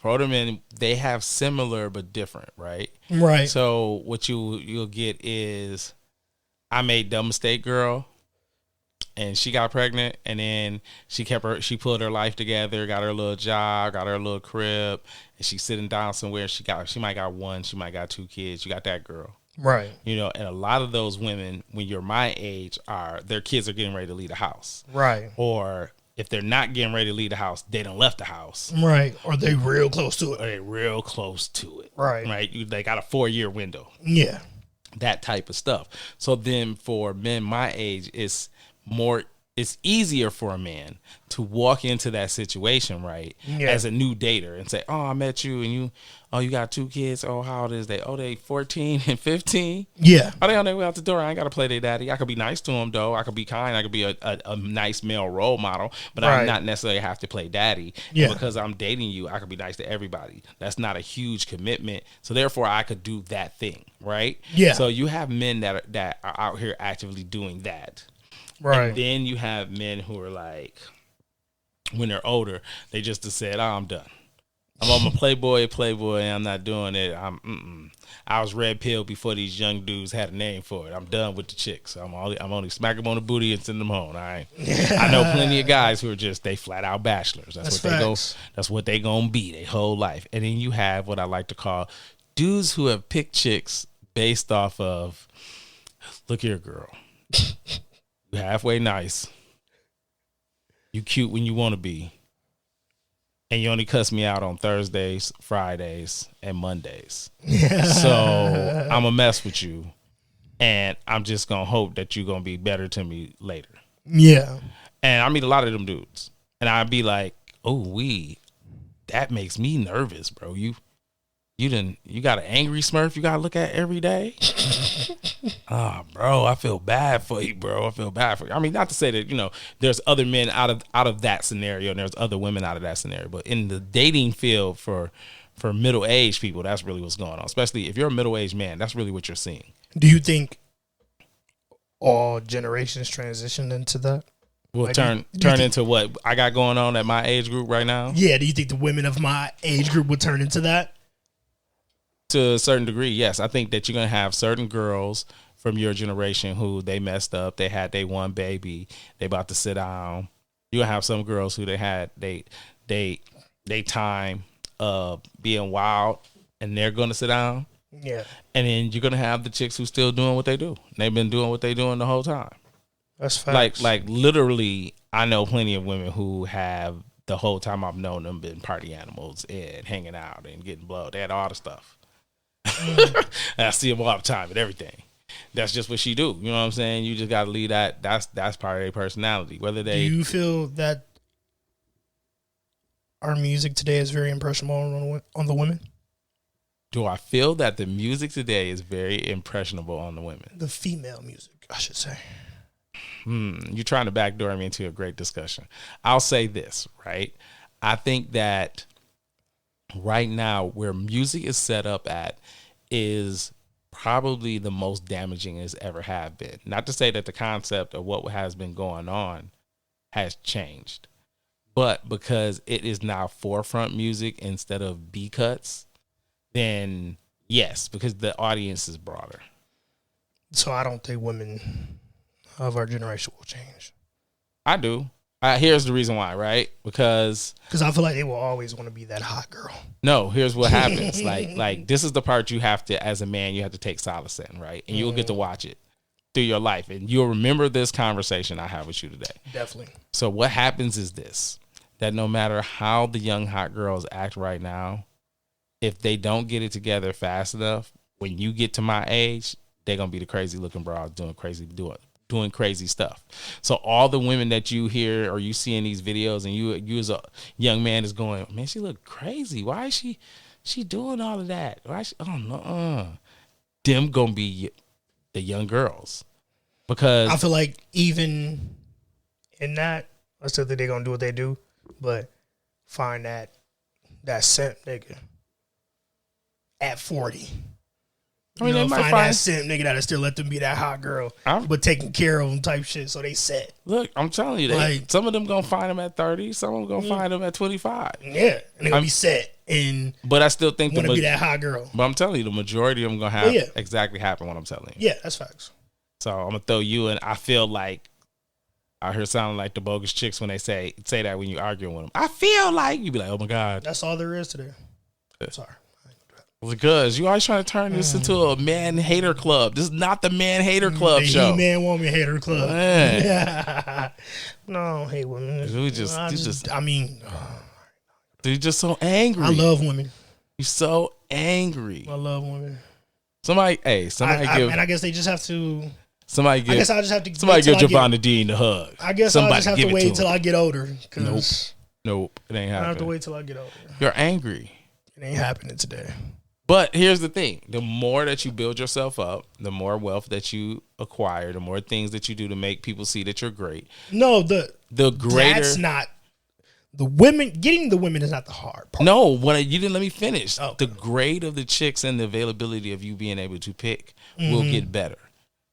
older men, they have similar but different, right? Right. So what you'll get is, I made dumb mistake, girl. And she got pregnant, and then she pulled her life together, got her little job, got her little crib, and she's sitting down somewhere. She might got 1, she might got 2 kids. You got that girl, right? You know, and a lot of those women, when you're my age, their kids are getting ready to leave the house, right? Or if they're not getting ready to leave the house, they done left the house, right? Or they real close to it, right? Right? They got a 4-year window, yeah, that type of stuff. So then, for men my age, it's easier for a man to walk into that situation, right? Yeah. As a new dater and say, oh, I met you and you, Oh, you got 2 kids. Oh, how old is they? Oh, they 14 and 15. Yeah. Are they on their way out the door? I ain't got to play their daddy. I could be nice to them, though. I could be kind. I could be a nice male role model, but Right. I'm not necessarily have to play daddy. Yeah. And because I'm dating you, I could be nice to everybody. That's not a huge commitment. So therefore, I could do that thing, right? Yeah. So you have men that are out here actively doing that. Right. And then you have men who are like, when they're older, they just said, "Oh, I'm done. I'm a playboy, and I'm not doing it. I was red pill before these young dudes had a name for it. I'm done with the chicks. I'm only smack them on the booty and send them home. All right. I know plenty of guys who are just they flat out bachelors. That's what facts. That's what they gonna be their whole life. And then you have what I like to call dudes who have picked chicks based off of, look here, girl, you halfway nice. You cute when you want to be. And you only cuss me out on Thursdays, Fridays, and Mondays. So I'm going to mess with you. And I'm just going to hope that you're going to be better to me later. Yeah. And I meet a lot of them dudes. And I'd be like, oh, that makes me nervous, bro. You got an angry Smurf you got to look at every day? Bro, I feel bad for you, bro. I feel bad for you. I mean, not to say that, there's other men out of that scenario and there's other women out of that scenario. But in the dating field for middle-aged people, that's really what's going on. Especially if you're a middle-aged man, that's really what you're seeing. Do you think all generations transition into that? Will Like, turn into what I got going on at my age group right now? Yeah. Do you think the women of my age group would turn into that? To a certain degree, yes. I think that you're going to have certain girls from your generation who they messed up. They had their one baby. They about to sit down. You're going to have some girls who they had they time being wild and they're going to sit down. Yeah. And then you're going to have the chicks who still doing what they do. They've been doing what they doing the whole time. That's facts. Like literally, I know plenty of women who have the whole time I've known them been party animals and hanging out and getting blown. They had all the stuff. I see them all the time and everything. That's just what she do. You know what I'm saying? You just got to leave that. That's part of their personality. Whether they Do you feel that our music today is very impressionable on the women? Do I feel that the music today is very impressionable on the women? The female music, I should say. You're trying to backdoor me into a great discussion. I'll say this, right? I think that right now where music is set up at is probably the most damaging it's ever have been. Not to say that the concept of what has been going on has changed, but because it is now forefront music instead of B cuts, then yes, because the audience is broader. So I don't think women of our generation will change. I do. Here's the reason why, right? Because I feel like they will always want to be that hot girl. no, here's what happens. like this is the part you have to, as a man, you have to take solace in, right? And you'll get to watch it through your life, and you'll remember this conversation I have with you today. Definitely. So what happens is this, that no matter how the young hot girls act right now, if they don't get it together fast enough, when you get to my age, they're gonna be the crazy looking broads doing crazy stuff. So all the women that you hear or you see in these videos, and you as a young man is going, man, she look crazy. Why is she doing all of that? Why is she, oh no, them gonna be the young girls, because I feel like even in that, I still think they're gonna do what they do, but find that simp nigga at 40. I mean, you they know, might find that simp nigga that'll still let them be that hot girl, but taking care of them type shit, so they set. Look, I'm telling you, Like, some of them gonna find them at 30, some of them gonna find them at 25. Yeah, and they gonna be set and but I still think want to be that hot girl. But I'm telling you, the majority of them gonna have exactly happen what I'm telling you. Yeah, that's facts. So I'm gonna throw you in. I feel like I hear sounding like the bogus chicks when they say that when you arguing with them. I feel like you be like, oh my god, that's all there is to there. I'm sorry. Because you always trying to turn this into a man hater club. This is not the man hater club show. The man woman hater club. No, I don't hate women. I mean, you're just so angry. I love women. You're so angry. I love women. Somebody give. And I guess they just have to. Somebody give. I guess I'll just have to. Somebody give Javon Dean the hug. I guess I'll just have to wait until I get older. Nope, it ain't happening. I have to wait till I get older. You're angry. It ain't happening today. But here's the thing. The more that you build yourself up, the more wealth that you acquire, the more things that you do to make people see that you're great. No, the greater. That's not the women. Getting the women is not the hard part. No, you didn't let me finish. Oh. The grade of the chicks and the availability of you being able to pick will get better.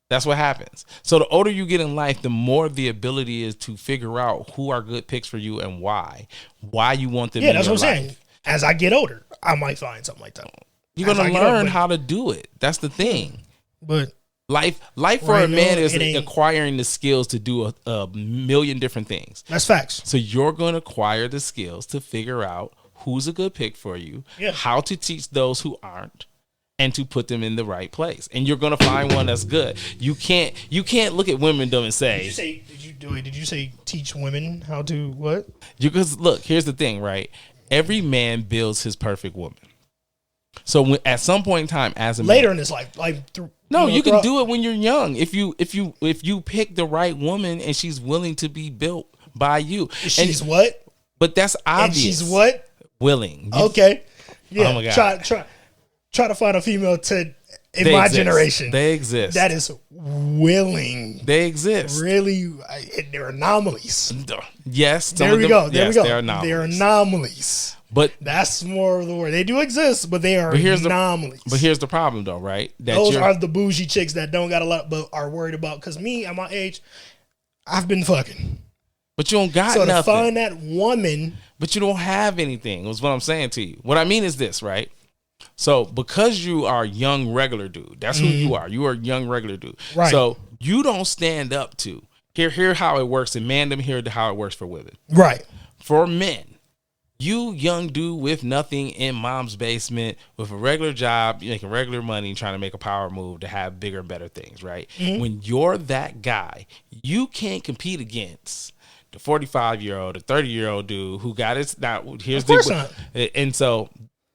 That's what happens. So the older you get in life, the more the ability is to figure out who are good picks for you and why. Why you want them in that's your what I'm life. saying. As I get older, I might find something like that. You're going to learn how to do it. That's the thing. But life for a man is acquiring the skills to do a million different things. That's facts. So you're going to acquire the skills to figure out who's a good pick for you, how to teach those who aren't, and to put them in the right place. And you're going to find one that's good. You can't look at women and say, did you say teach women how to what? Because look, here's the thing, right? Every man builds his perfect woman. So at some point in time, as a later man, in his life, you can do it when you're young. If you pick the right woman and she's willing to be built by you, she's what? But that's obvious. And she's what? Willing. Okay. Yeah. Oh my God. Try to find a female in my generation. They exist. That is willing. They exist. Really, they're anomalies. Yes. There we go. They're anomalies. They're anomalies. But that's more of the word. They do exist, but they are anomalies. But here's the problem, though, right? Those are the bougie chicks that don't got a lot, but are worried about. Because me, at my age, I've been fucking. But you don't got nothing. So nothing. to find that woman. But you don't have anything, is what I'm saying to you. What I mean is this, right? So because you are a young regular dude, that's who you are. You are a young regular dude. Right. So you don't stand up to. Hear how it works in mandom, hear how it works for women. Right. For men, you young dude with nothing in mom's basement with a regular job, making regular money, trying to make a power move to have bigger and better things, right? When you're that guy, you can't compete against the 45-year-old, the 30-year-old dude who got his. Now, here's not. And so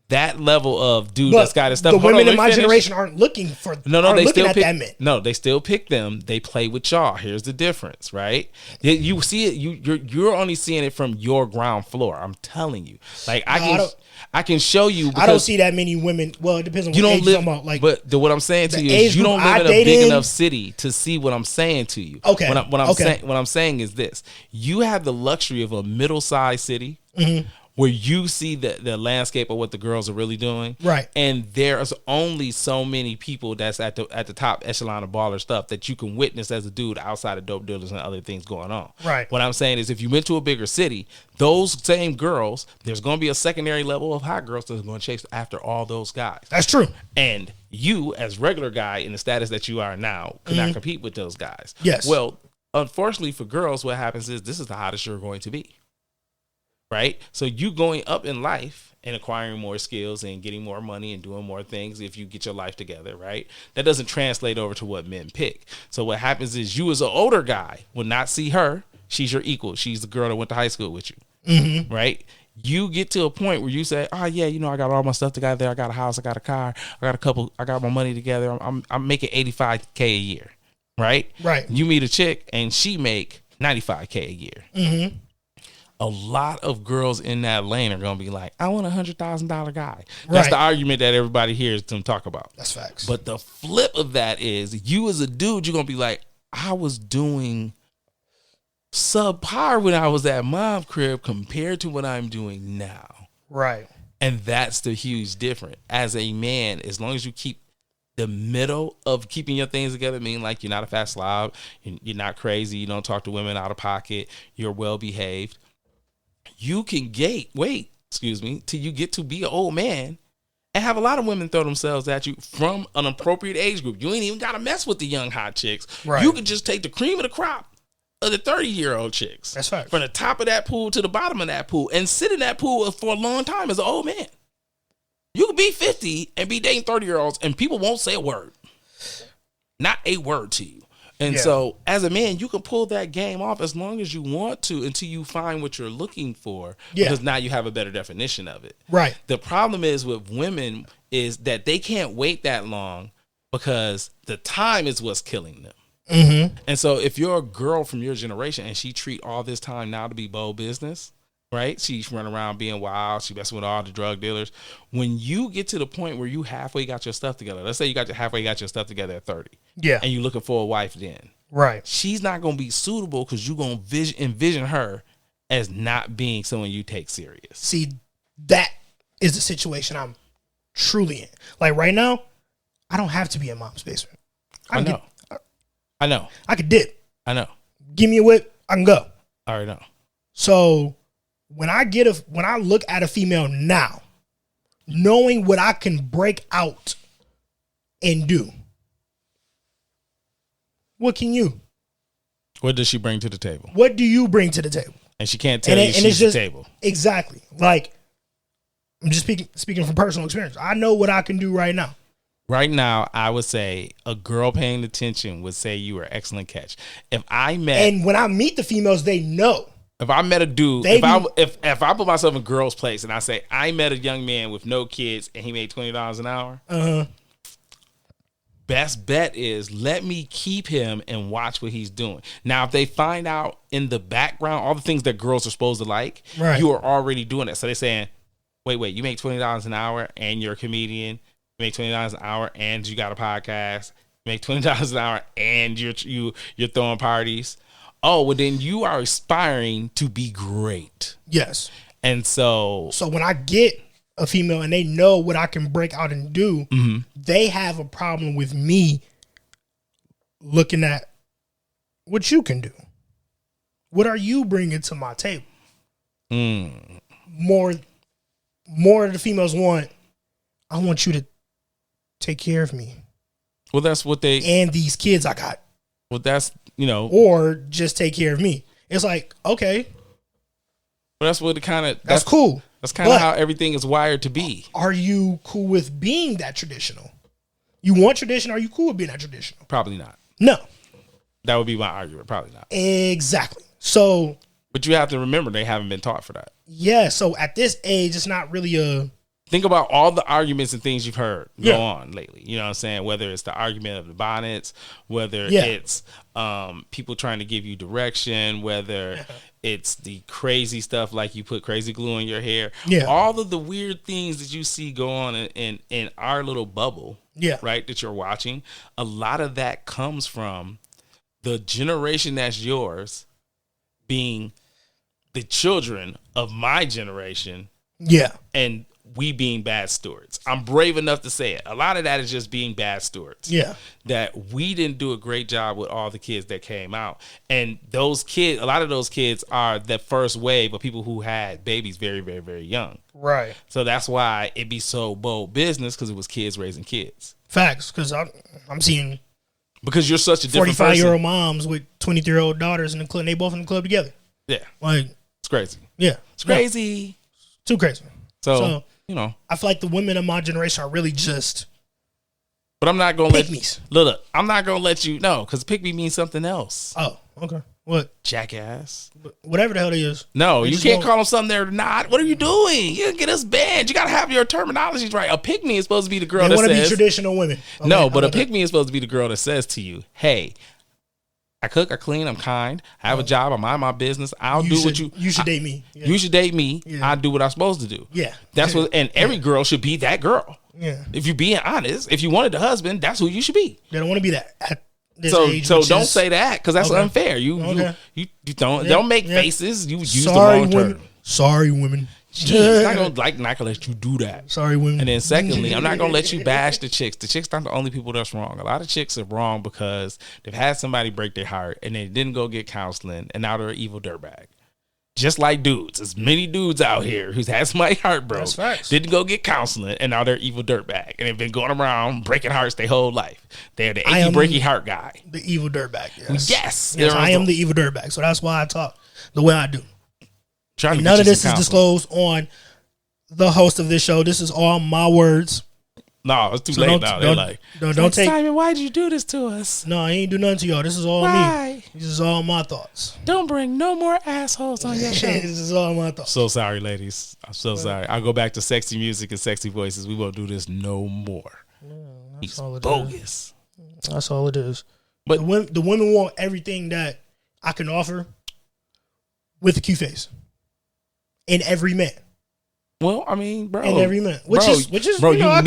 that level of dude that's got his stuff. The women in my generation aren't looking for. They still pick that men. No, they still pick them. They play with y'all. Here's the difference, right? You see it. You're only seeing it from your ground floor. I'm telling you. Like I can show you. I don't see that many women. Well, it depends on what age you're talking about. Like, but what I'm saying to you is you don't live in a big enough city to see what I'm saying to you. Okay. What I'm saying is this: you have the luxury of a middle-sized city. Where you see the landscape of what the girls are really doing, right? And there's only so many people that's at the top echelon of baller stuff that you can witness as a dude outside of dope dealers and other things going on. Right. What I'm saying is, if you went to a bigger city, those same girls, there's going to be a secondary level of hot girls that's going to chase after all those guys. That's true. And you, as regular guy in the status that you are now, could not compete with those guys. Yes. Well, unfortunately for girls, what happens is this is the hottest you're going to be. Right? So you going up in life and acquiring more skills and getting more money and doing more things if you get your life together, right? That doesn't translate over to what men pick. So what happens is you as an older guy will not see her. She's your equal. She's the girl that went to high school with you. Right? You get to a point where you say, oh yeah, I got all my stuff together. I got a house. I got a car. I got my money together. I'm making $85K a year. Right? Right. You meet a chick and she make $95K a year. A lot of girls in that lane are going to be like, I want $100,000 guy. That's the argument that everybody hears them talk about. That's facts. But the flip of that is you as a dude, you're going to be like, I was doing subpar when I was at mom's crib compared to what I'm doing now. Right. And that's the huge difference. As a man, as long as you keep the middle of keeping your things together, meaning like you're not a fat slob, you're not crazy, you don't talk to women out of pocket, you're well behaved. You can wait till you get to be an old man and have a lot of women throw themselves at you from an appropriate age group. You ain't even got to mess with the young hot chicks. Right. You can just take the cream of the crop of the 30-year-old chicks. That's right. From the top of that pool to the bottom of that pool and sit in that pool for a long time as an old man. You can be 50 and be dating 30-year-olds and people won't say a word. Not a word to you. And so as a man, you can pull that game off as long as you want to until you find what you're looking for. Yeah. Because now you have a better definition of it. Right. The problem is with women is that they can't wait that long because the time is what's killing them. And so if you're a girl from your generation and she treat all this time now to be bold business, right? She's running around being wild. She messing with all the drug dealers. When you get to the point where you halfway got your stuff together, let's say you got your stuff together at 30. Yeah. And you're looking for a wife then. Right. She's not going to be suitable because you're going to envision her as not being someone you take serious. See, that is the situation I'm truly in. Like right now, I don't have to be in mom's basement. I know. I could dip. I know. Give me a whip, I can go. I already know. So when I look at a female now, knowing what I can break out and do, what can you? What does she bring to the table? What do you bring to the table? And she can't tell you she's the table. Exactly. Like, I'm just speaking from personal experience. I know what I can do right now. Right now, I would say a girl paying attention would say you were an excellent catch. And when I meet the females, they know. If I met a dude, if I put myself in a girl's place and I say I met a young man with no kids and he made $20 an hour, best bet is let me keep him and watch what he's doing. Now, if they find out in the background all the things that girls are supposed to like, right, you are already doing it. So they're saying, wait, you make $20 an hour and you're a comedian. You make $20 an hour and you got a podcast. You make $20 an hour and you're throwing parties. Oh, well, then you are aspiring to be great. Yes. And so when I get a female and they know what I can break out and do, they have a problem with me looking at what you can do. What are you bringing to my table? More of the females want, I want you to take care of me. Well, that's what and these kids I got. Well, that's, or just take care of me. It's like, okay. Well, that's what that's cool. That's kind of how everything is wired to be. Are you cool with being that traditional? You want tradition? Are you cool with being that traditional? Probably not. No. That would be my argument. Probably not. Exactly. So. But you have to remember they haven't been taught for that. Yeah. So at this age, it's not really a. Think about all the arguments and things you've heard go on lately. You know what I'm saying? Whether it's the argument of the bonnets, whether it's people trying to give you direction, whether it's the crazy stuff like you put crazy glue in your hair. Yeah. All of the weird things that you see go on in our little bubble, right, that you're watching, a lot of that comes from the generation that's yours being the children of my generation. Yeah. And we being bad stewards. I'm brave enough to say it. A lot of that is just being bad stewards. Yeah. That we didn't do a great job with all the kids that came out. And those kids, a lot of those kids are the first wave of people who had babies very, very, very young. Right. So that's why it be so bold business, because it was kids raising kids. Facts. Because I'm seeing. Because you're such a different 45-year-old moms with 23-year-old daughters in the club. And they both in the club together. Yeah. Like. It's crazy. Yeah. It's crazy. Too crazy. So I feel like the women of my generation are really just. But I'm not gonna let me. Look, I'm not gonna let you know, because pick me means something else. Oh, okay. What? Jackass. Whatever the hell it is. No, you can't call them something they're not. What are you doing? You get us banned. You gotta have your terminologies right. A pick me is supposed to be the girl that says. They want to be traditional women. Okay, no, but a pick me is supposed to be the girl that says to you, "Hey, I cook, I clean, I'm kind, I have a job, I mind my business. I'll do what you. You should date me. Yeah. You should date me. Yeah. I do what I'm supposed to do. Yeah, that's what. And every girl should be that girl. Yeah. If you're being honest, if you wanted a husband, that's who you should be. They don't want to be that. At this so age, don't say that, because that's unfair. You don't make faces. You use the wrong term. Sorry, women. Jeez, not gonna let you do that. Sorry, women. And then secondly, I'm not gonna let you bash the chicks. The chicks aren't the only people that's wrong. A lot of chicks are wrong because they've had somebody break their heart and they didn't go get counseling, and now they're an evil dirtbag. Just like dudes, there's many dudes out here who's had somebody's heart broke, didn't go get counseling, and now they're evil dirtbag, and they've been going around breaking hearts their whole life. They're the achy breaky heart guy, the evil dirtbag. Yes, I am the evil dirtbag. So that's why I talk the way I do. None of this is disclosed on the host of this show. This is all my words. No, it's too late now. They're like, don't take. Simon, why did you do this to us? No, I ain't do nothing to y'all. This is all me. This is all my thoughts. Don't bring no more assholes on your show. This is all my thoughts. So sorry, ladies. I'm so sorry. I'll go back to sexy music and sexy voices. We won't do this no more. He's bogus. That's all it is. But the women want everything that I can offer with a cute face. in every man. Well, I mean, bro, In every man, which is, bro, you know,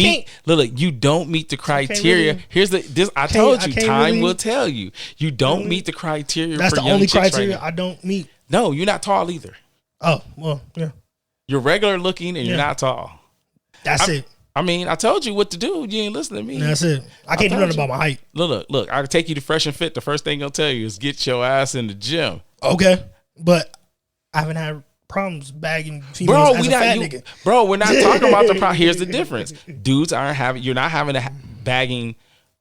you don't meet the criteria. really, Here's this. I told you, time will tell you. You don't meet the criteria. That's for the young only chicks criteria right now. I don't meet. No, you're not tall either. Oh well, yeah. You're regular looking and you're not tall. That's it. I mean, I told you what to do. You ain't listening to me. That's it. I can't do nothing about my height. Look. I can take you to Fresh and Fit. The first thing I'll tell you is get your ass in the gym. Okay, but I haven't had problems bagging females as a fat nigga. Bro, we're not talking about the problem. Here's the difference. Dudes you're not having a bagging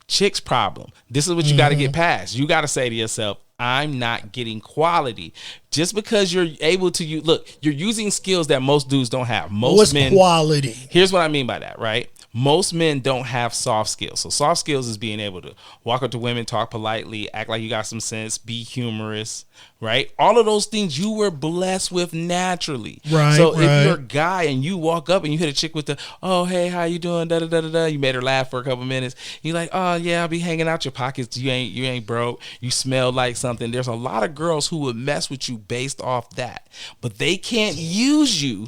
chicks problem. This is what you got to get past. You got to say to yourself, I'm not getting quality. Just because you're able to you're using skills that most dudes don't have. What's quality? Here's what I mean by that, right? Most men don't have soft skills. So soft skills is being able to walk up to women, talk politely, act like you got some sense, be humorous, right? All of those things you were blessed with naturally. Right. So if you're a guy and you walk up and you hit a chick with the, oh, hey, how you doing? Da da da da da. You made her laugh for a couple minutes. You're like, oh yeah, I'll be hanging out your pockets. You ain't broke. You smell like something. There's a lot of girls who would mess with you based off that, but they can't use you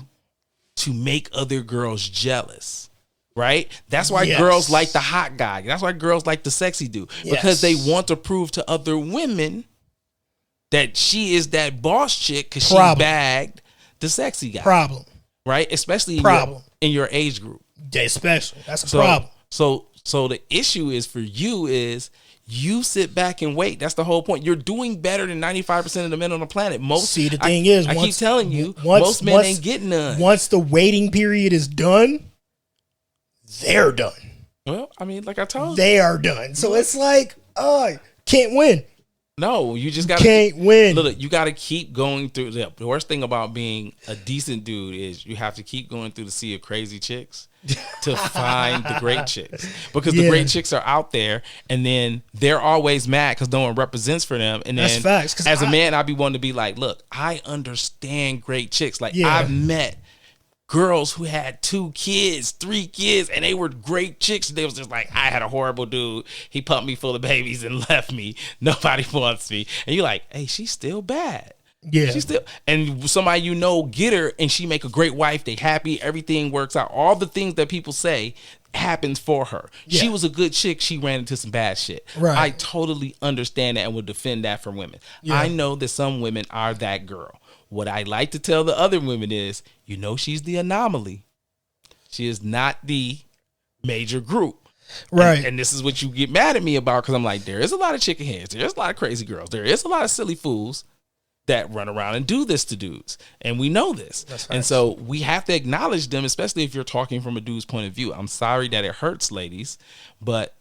to make other girls jealous. Right? That's why girls like the hot guy. That's why girls like the sexy dude. Because they want to prove to other women that she is that boss chick because she bagged the sexy guy. Problem. Right? Especially in your age group. Especially. That's a problem. So the issue is for you is you sit back and wait. That's the whole point. You're doing better than 95% of the men on the planet. The thing is, I keep telling you, most men ain't getting none. Once the waiting period is done, they're done. Well, I mean, like I told you. They are done. So it's like, can't win. No, you just can't win. Look, you got to keep going through. The worst thing about being a decent dude is you have to keep going through the sea of crazy chicks to find the great chicks. Because the great chicks are out there, and then they're always mad because no one represents for them. And then that's facts. As a man, I'd be wanting to be like, look, I understand great chicks. Like I've met girls who had 2 kids, 3 kids, and they were great chicks. They was just like, I had a horrible dude. He pumped me full of babies and left me. Nobody wants me. And you're like, hey, she's still bad. Yeah. She's still, and somebody get her and she make a great wife. They happy. Everything works out. All the things that people say happens for her. Yeah. She was a good chick. She ran into some bad shit. Right. I totally understand that and would defend that for women. Yeah. I know that some women are that girl. What I like to tell the other women is, she's the anomaly. She is not the major group. Right. And this is what you get mad at me about because I'm like, there is a lot of chicken heads. There's a lot of crazy girls. There is a lot of silly fools that run around and do this to dudes. And we know this. And so we have to acknowledge them, especially if you're talking from a dude's point of view. I'm sorry that it hurts, ladies, but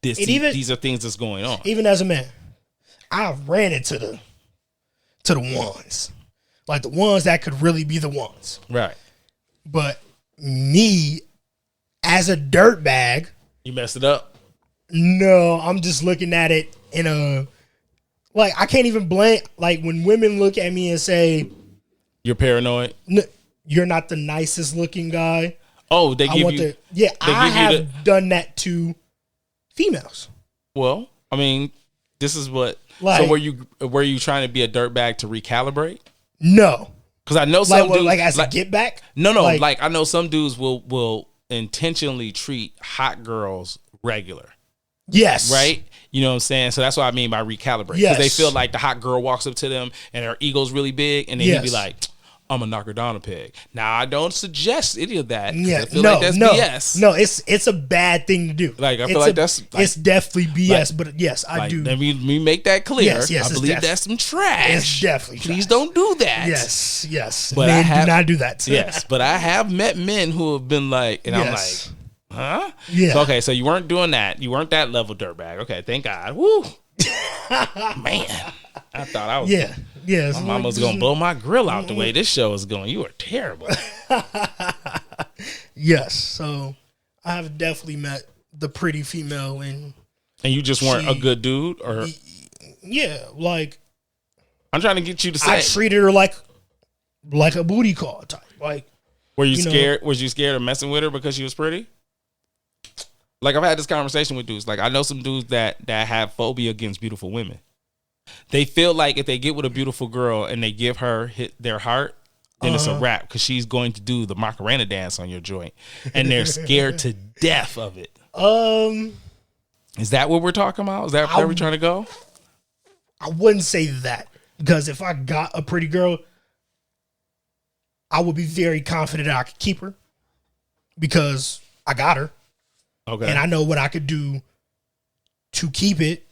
these are things that's going on. Even as a man, I've ran into the ones. Like the ones that could really be the ones. Right. But me, as a dirtbag. You messed it up? No, I'm just looking at it in a... Like, I can't even blame... Like, when women look at me and say... You're paranoid? You're not the nicest looking guy. Oh, they give you... I have done that to females. Well, I mean, this is what... Like, so were you trying to be a dirtbag to recalibrate? No, because I know some dudes as a get back. No, like I know some dudes will intentionally treat hot girls regular. Yes, right. You know what I'm saying? So that's what I mean by recalibrate. Because they feel like the hot girl walks up to them and her ego's really big, and then he'd be like, I'm gonna knock her down a peg. Now I don't suggest any of that. Yeah, I feel like that's BS. No, it's a bad thing to do. Like I feel like it's definitely BS. But yes, I do. Let me make that clear. Yes, I believe that's some trash. It's definitely trash. Please don't do that. Yes. But men do not do that. Yes, but I have met men who have been like, and I'm like, huh? Yeah. So, okay, so you weren't doing that. You weren't that level dirtbag. Okay, thank God. Woo. Man, I thought I was. Yeah. My mama's gonna blow my grill out the way this show is going. You are terrible. Yes, so I have definitely met the pretty female, and you just weren't a good dude, or like I'm trying to get you to say I treated her like a booty call type. Like, were you scared? Was you scared of messing with her because she was pretty? Like I've had this conversation with dudes. Like I know some dudes that have phobia against beautiful women. They feel like if they get with a beautiful girl and they give her their heart, then it's a wrap because she's going to do the Macarena dance on your joint, and they're scared to death of it. Is that what we're talking about? Is that where we're trying to go? I wouldn't say that, because if I got a pretty girl, I would be very confident that I could keep her because I got her. Okay. And I know what I could do to keep it.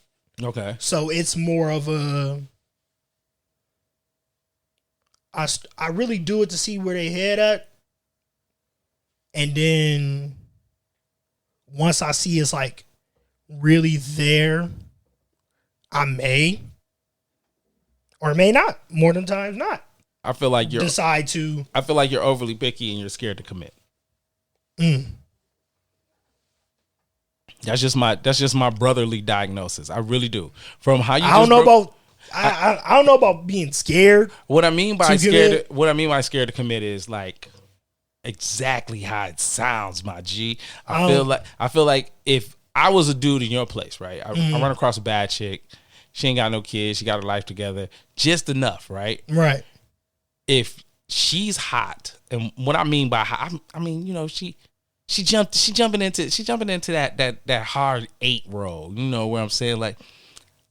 Okay. So it's more of a, I really do it to see where they head at. And then once I see it's like really there, I may or may not. More than times not. I feel like you're overly picky and you're scared to commit. That's just my brotherly diagnosis. I really do. From how you I don't know about being scared. What I mean by scared to commit is like exactly how it sounds, my G. I feel like if I was a dude in your place, right? I run across a bad chick. She ain't got no kids. She got her life together. Just enough, right? Right. If she's hot, and what I mean by hot, I mean, you know, she jumping into that hard 8 role. You know where I'm saying, like,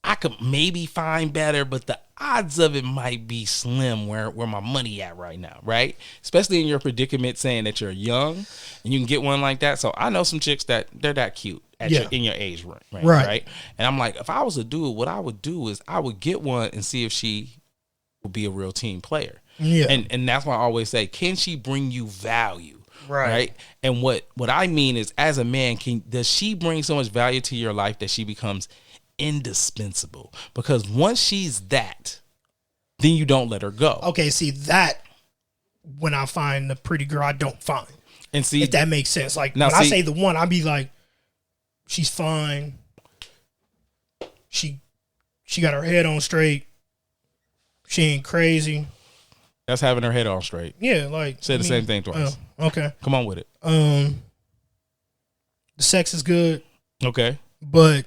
I could maybe find better, but the odds of it might be slim where my money at right now, right? Especially in your predicament, saying that you're young and you can get one like that. So I know some chicks that they're that cute in your age range, right? And I'm like, if I was a dude, what I would do is I would get one and see if she would be a real team player. Yeah. And that's why I always say, can she bring you value? Right. And what I mean is, as a man, does she bring so much value to your life that she becomes indispensable? Because once she's that, then you don't let her go. Okay, see that when I find the pretty girl I don't find. And see, if that makes sense. Like now, when I say the one, I'll be like, she's fine. She got her head on straight. She ain't crazy. That's having her head on straight. Yeah, like say the same thing twice. Okay. Come on with it. The sex is good. Okay. But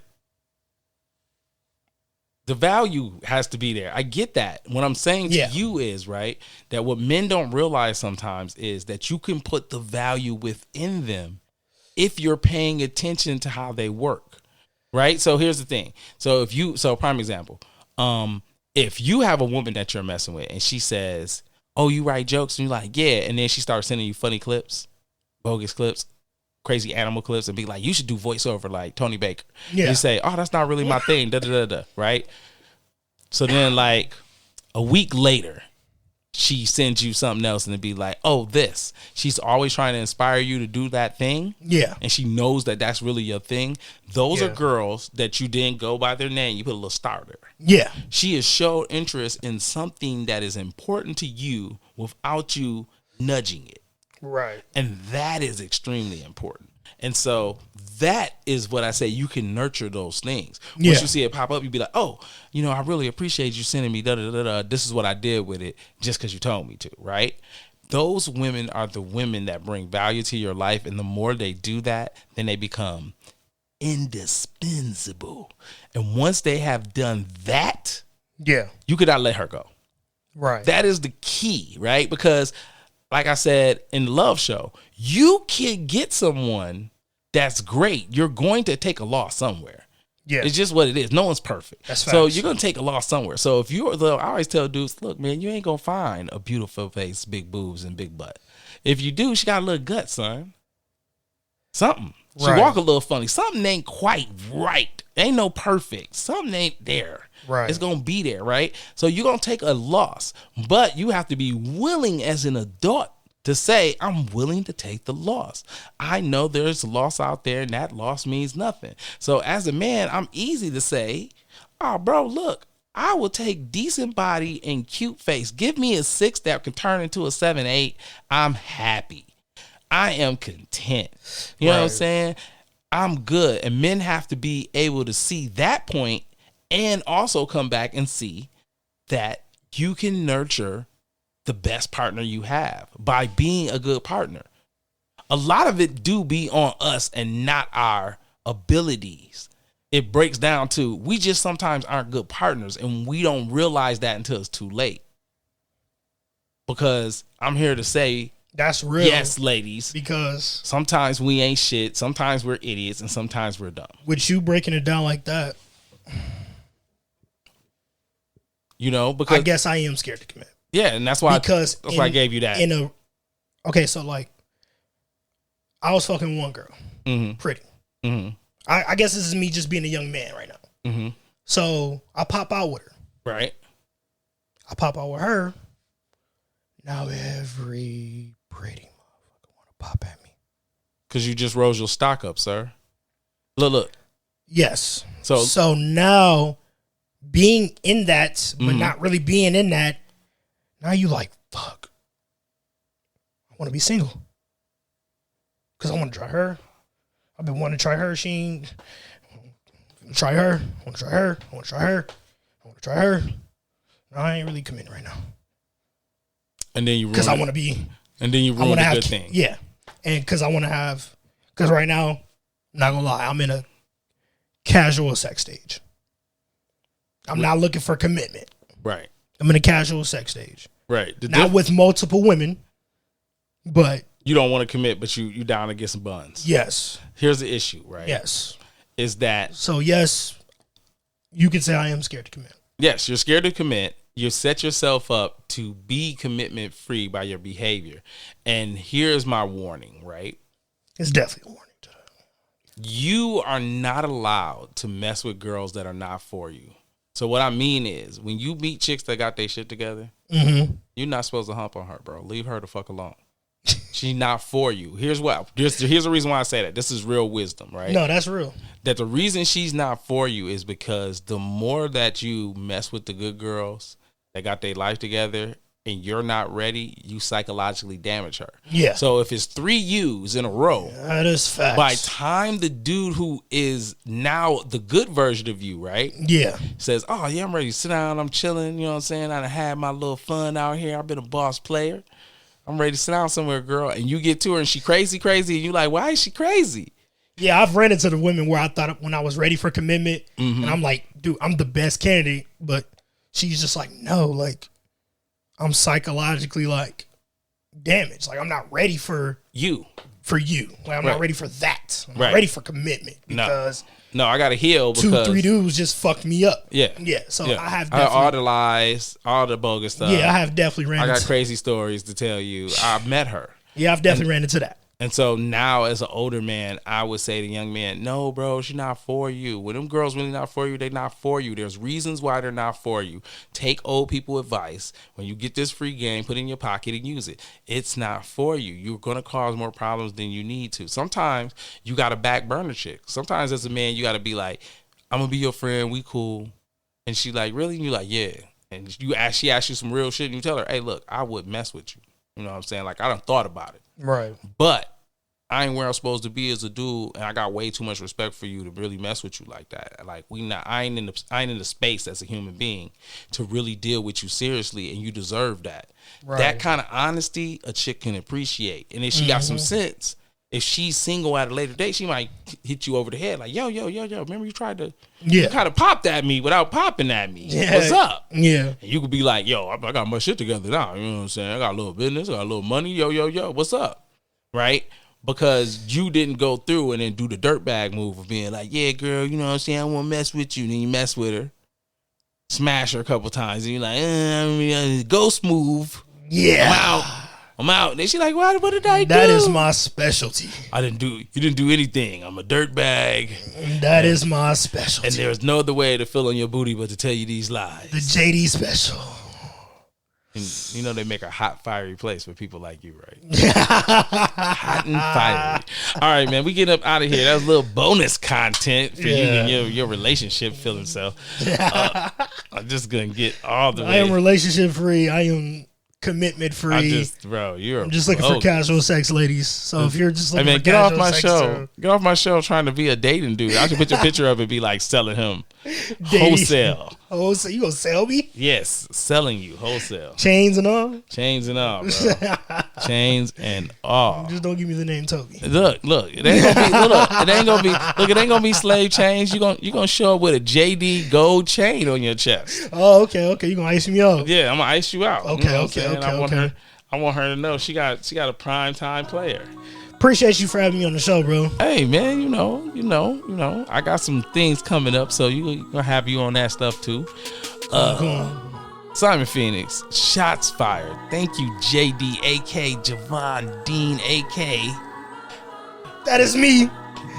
the value has to be there. I get that. What I'm saying to you is, right, that what men don't realize sometimes is that you can put the value within them if you're paying attention to how they work. Right? So here's the thing. So prime example. If you have a woman that you're messing with and she says, "Oh, you write jokes," and you're like, "Yeah," and then she starts sending you funny clips, bogus clips, crazy animal clips, and be like, "You should do voiceover like Tony Baker." Yeah. You say, "Oh, that's not really my thing," right? So then, like a week later, she sends you something else, and it'd be like, "Oh, this." She's always trying to inspire you to do that thing. Yeah, and she knows that that's really your thing. Those are girls that you didn't go by their name. You put a little star there. Yeah, she has showed interest in something that is important to you without you nudging it. Right, and that is extremely important. And so that is what I say. You can nurture those things. Once you see it pop up, you be like, "Oh, you know, I really appreciate you sending me this is what I did with it just because you told me to," right? Those women are the women that bring value to your life. And the more they do that, then they become indispensable. And once they have done that, you could not let her go. Right. That is the key, right? Because like I said in the love show, you can get someone that's great. You're going to take a loss somewhere. Yeah. It's just what it is. No one's perfect. That's so facts. You're going to take a loss somewhere. So if I always tell dudes, look, man, you ain't going to find a beautiful face, big boobs, and big butt. If you do, she got a little gut, son. Something. She walk a little funny. Something ain't quite right. Ain't no perfect. Something ain't there. Right. It's going to be there, right? So you're going to take a loss. But you have to be willing as an adult to say, I'm willing to take the loss. I know there's a loss out there and that loss means nothing. So as a man, I'm easy to say, "Oh, bro, look, I will take decent body and cute face. Give me a 6 that can turn into a 7, 8. I'm happy. I am content." You know what I'm saying? I'm good. And men have to be able to see that point and also come back and see that you can nurture the best partner you have by being a good partner. A lot of it do be on us and not our abilities. It breaks down to we just sometimes aren't good partners and we don't realize that until it's too late. because I'm here to say, that's real. yes, ladies. Because sometimes we ain't shit. Sometimes we're idiots, and sometimes we're dumb. With you breaking it down like that, you know, because I guess I am scared to commit. Yeah, and that's why I gave you that. So like, I was fucking one girl, pretty. Mm-hmm. I guess this is me just being a young man right now. Mm-hmm. So I pop out with her. Right. I pop out with her. Now every pretty motherfucker want to pop at me. Because you just rose your stock up, sir. Look. Yes. So now, being in that, but not really being in that, now you like, fuck. I want to be single. Because I want to try her. I've been wanting to try her. She ain't. Try her. I want to try her. I want to try her. I want to try her. No, I ain't really committing right now. And then you because I want to be. And then you ruin a good thing. Yeah, and because I want to have. Because right now, not gonna lie, I'm in a casual sex stage. I'm not looking for commitment. Right. I'm in a casual sex stage. Right. Not with multiple women, but you don't want to commit, but you down to get some buns. Yes. Here's the issue, right? Yes. Is that so? Yes, you can say I am scared to commit. Yes, you're scared to commit. You set yourself up to be commitment free by your behavior. And here's my warning, right? It's definitely a warning to that. You are not allowed to mess with girls that are not for you. So what I mean is, when you meet chicks that got their shit together, you're not supposed to hump on her, bro. Leave her the fuck alone. She's not for you. Here's the reason why I say that. This is real wisdom, right? No, that's real. That the reason she's not for you is because the more that you mess with the good girls that got their life together and you're not ready, you psychologically damage her. Yeah. So if it's 3 U's in a row, that is facts. by time the dude who is now the good version of you, right? Yeah. Says, oh yeah, I'm ready to sit down, I'm chilling, you know what I'm saying? I done had my little fun out here. I've been a boss player. I'm ready to sit down somewhere, girl. And you get to her and she crazy. And you like, why is she crazy? Yeah, I've ran into the women where I thought when I was ready for commitment, and I'm like, dude, I'm the best candidate. But she's just like, no, like, I'm psychologically like damaged. Like, I'm not ready for you. Like, I'm not ready for that. I'm not ready for commitment because no, I got to heal because 2-3 dudes just fucked me up. Yeah. So I have all the lies, all the bogus stuff. Yeah, I have definitely ran into. I got crazy stories to tell you. I met her. Yeah, I've definitely ran into that. And so now as an older man, I would say to young men, no, bro, she's not for you. When them girls really not for you, they not for you. There's reasons why they're not for you. Take old people advice. When you get this free game, put it in your pocket and use it. It's not for you. You're going to cause more problems than you need to. Sometimes you got to back burner chick. Sometimes as a man, you got to be like, I'm going to be your friend. We cool. And she like, really? And you like, yeah. And she asks you some real shit and you tell her, hey, look, I would mess with you. You know what I'm saying? Like, I done thought about it. Right. But I ain't where I'm supposed to be as a dude, and I got way too much respect for you to really mess with you like that. Like, I ain't in the space as a human being to really deal with you seriously, and you deserve that. Right. That kind of honesty a chick can appreciate. And if she got some sense, if she's single at a later date, she might hit you over the head like, yo, remember you tried to you kind of popped at me without popping at me. Yeah. What's up? Yeah. And you could be like, yo, I got my shit together now. You know what I'm saying? I got a little business, I got a little money. Yo, what's up? Right? Because you didn't go through and then do the dirtbag move of being like, yeah, girl, you know what I'm saying? I want to mess with you. And then you mess with her, smash her a couple times, and you're like, ghost move. Yeah. I'm out. Then she like, what did I do? That is my specialty. You didn't do anything. I'm a dirtbag. That is my specialty. And there's no other way to fill on your booty but to tell you these lies. The JD special. And you know they make a hot, fiery place for people like you, right? Hot and fiery. All right, man, we get up out of here. That was a little bonus content for you and your relationship feeling self. I'm just going to get all the way. I am relationship free. I am commitment free. I'm just looking for casual sex, ladies. So if you're just looking for get casual off my sex, show. Get off my show trying to be a dating dude. I should put your picture up and be like selling him wholesale. Oh, so you gonna sell me? Yes, selling you wholesale. Chains and all? Chains and all, bro. Chains and all. Just don't give me the name Toby. Look, it ain't gonna be. Look, it ain't gonna be slave chains. You gonna show up with a JD gold chain on your chest. Oh, okay. You gonna ice me up? Yeah, I'm gonna ice you out. Okay, you know okay. I want her to know she got a prime time player. Appreciate you for having me on the show, bro. Hey man, you know, I got some things coming up, so you gonna have you on that stuff too. Simon Phoenix, shots fired. Thank you, JD, AK Javon Dean, AK. That is me,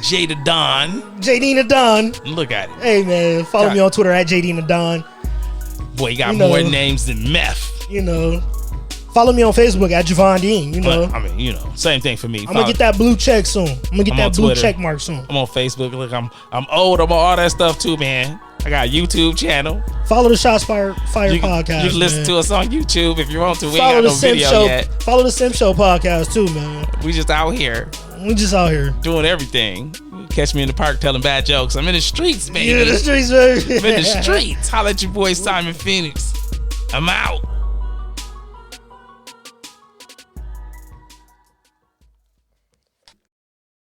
Jada Don. JD Nadon. Look at it. Hey man, follow me on Twitter at JD Nadon. Boy, you got more names than meth. You know. Follow me on Facebook at Javon Dean, you know. I mean, you know, same thing for me. I'm gonna get that blue check soon. I'm gonna get that blue check mark soon. I'm on Facebook. Look, I'm old. I'm on all that stuff too, man. I got a YouTube channel. Follow the Shots Fire podcast. You can listen to us on YouTube if you want to. We follow ain't got the no video Sim Show. yet. Follow the Sim Show podcast too, man. We just out here. Doing everything. Catch me in the park telling bad jokes. I'm in the streets, baby. You in the streets, baby. I'm in the streets. Holla at your boy Simon Phoenix. I'm out.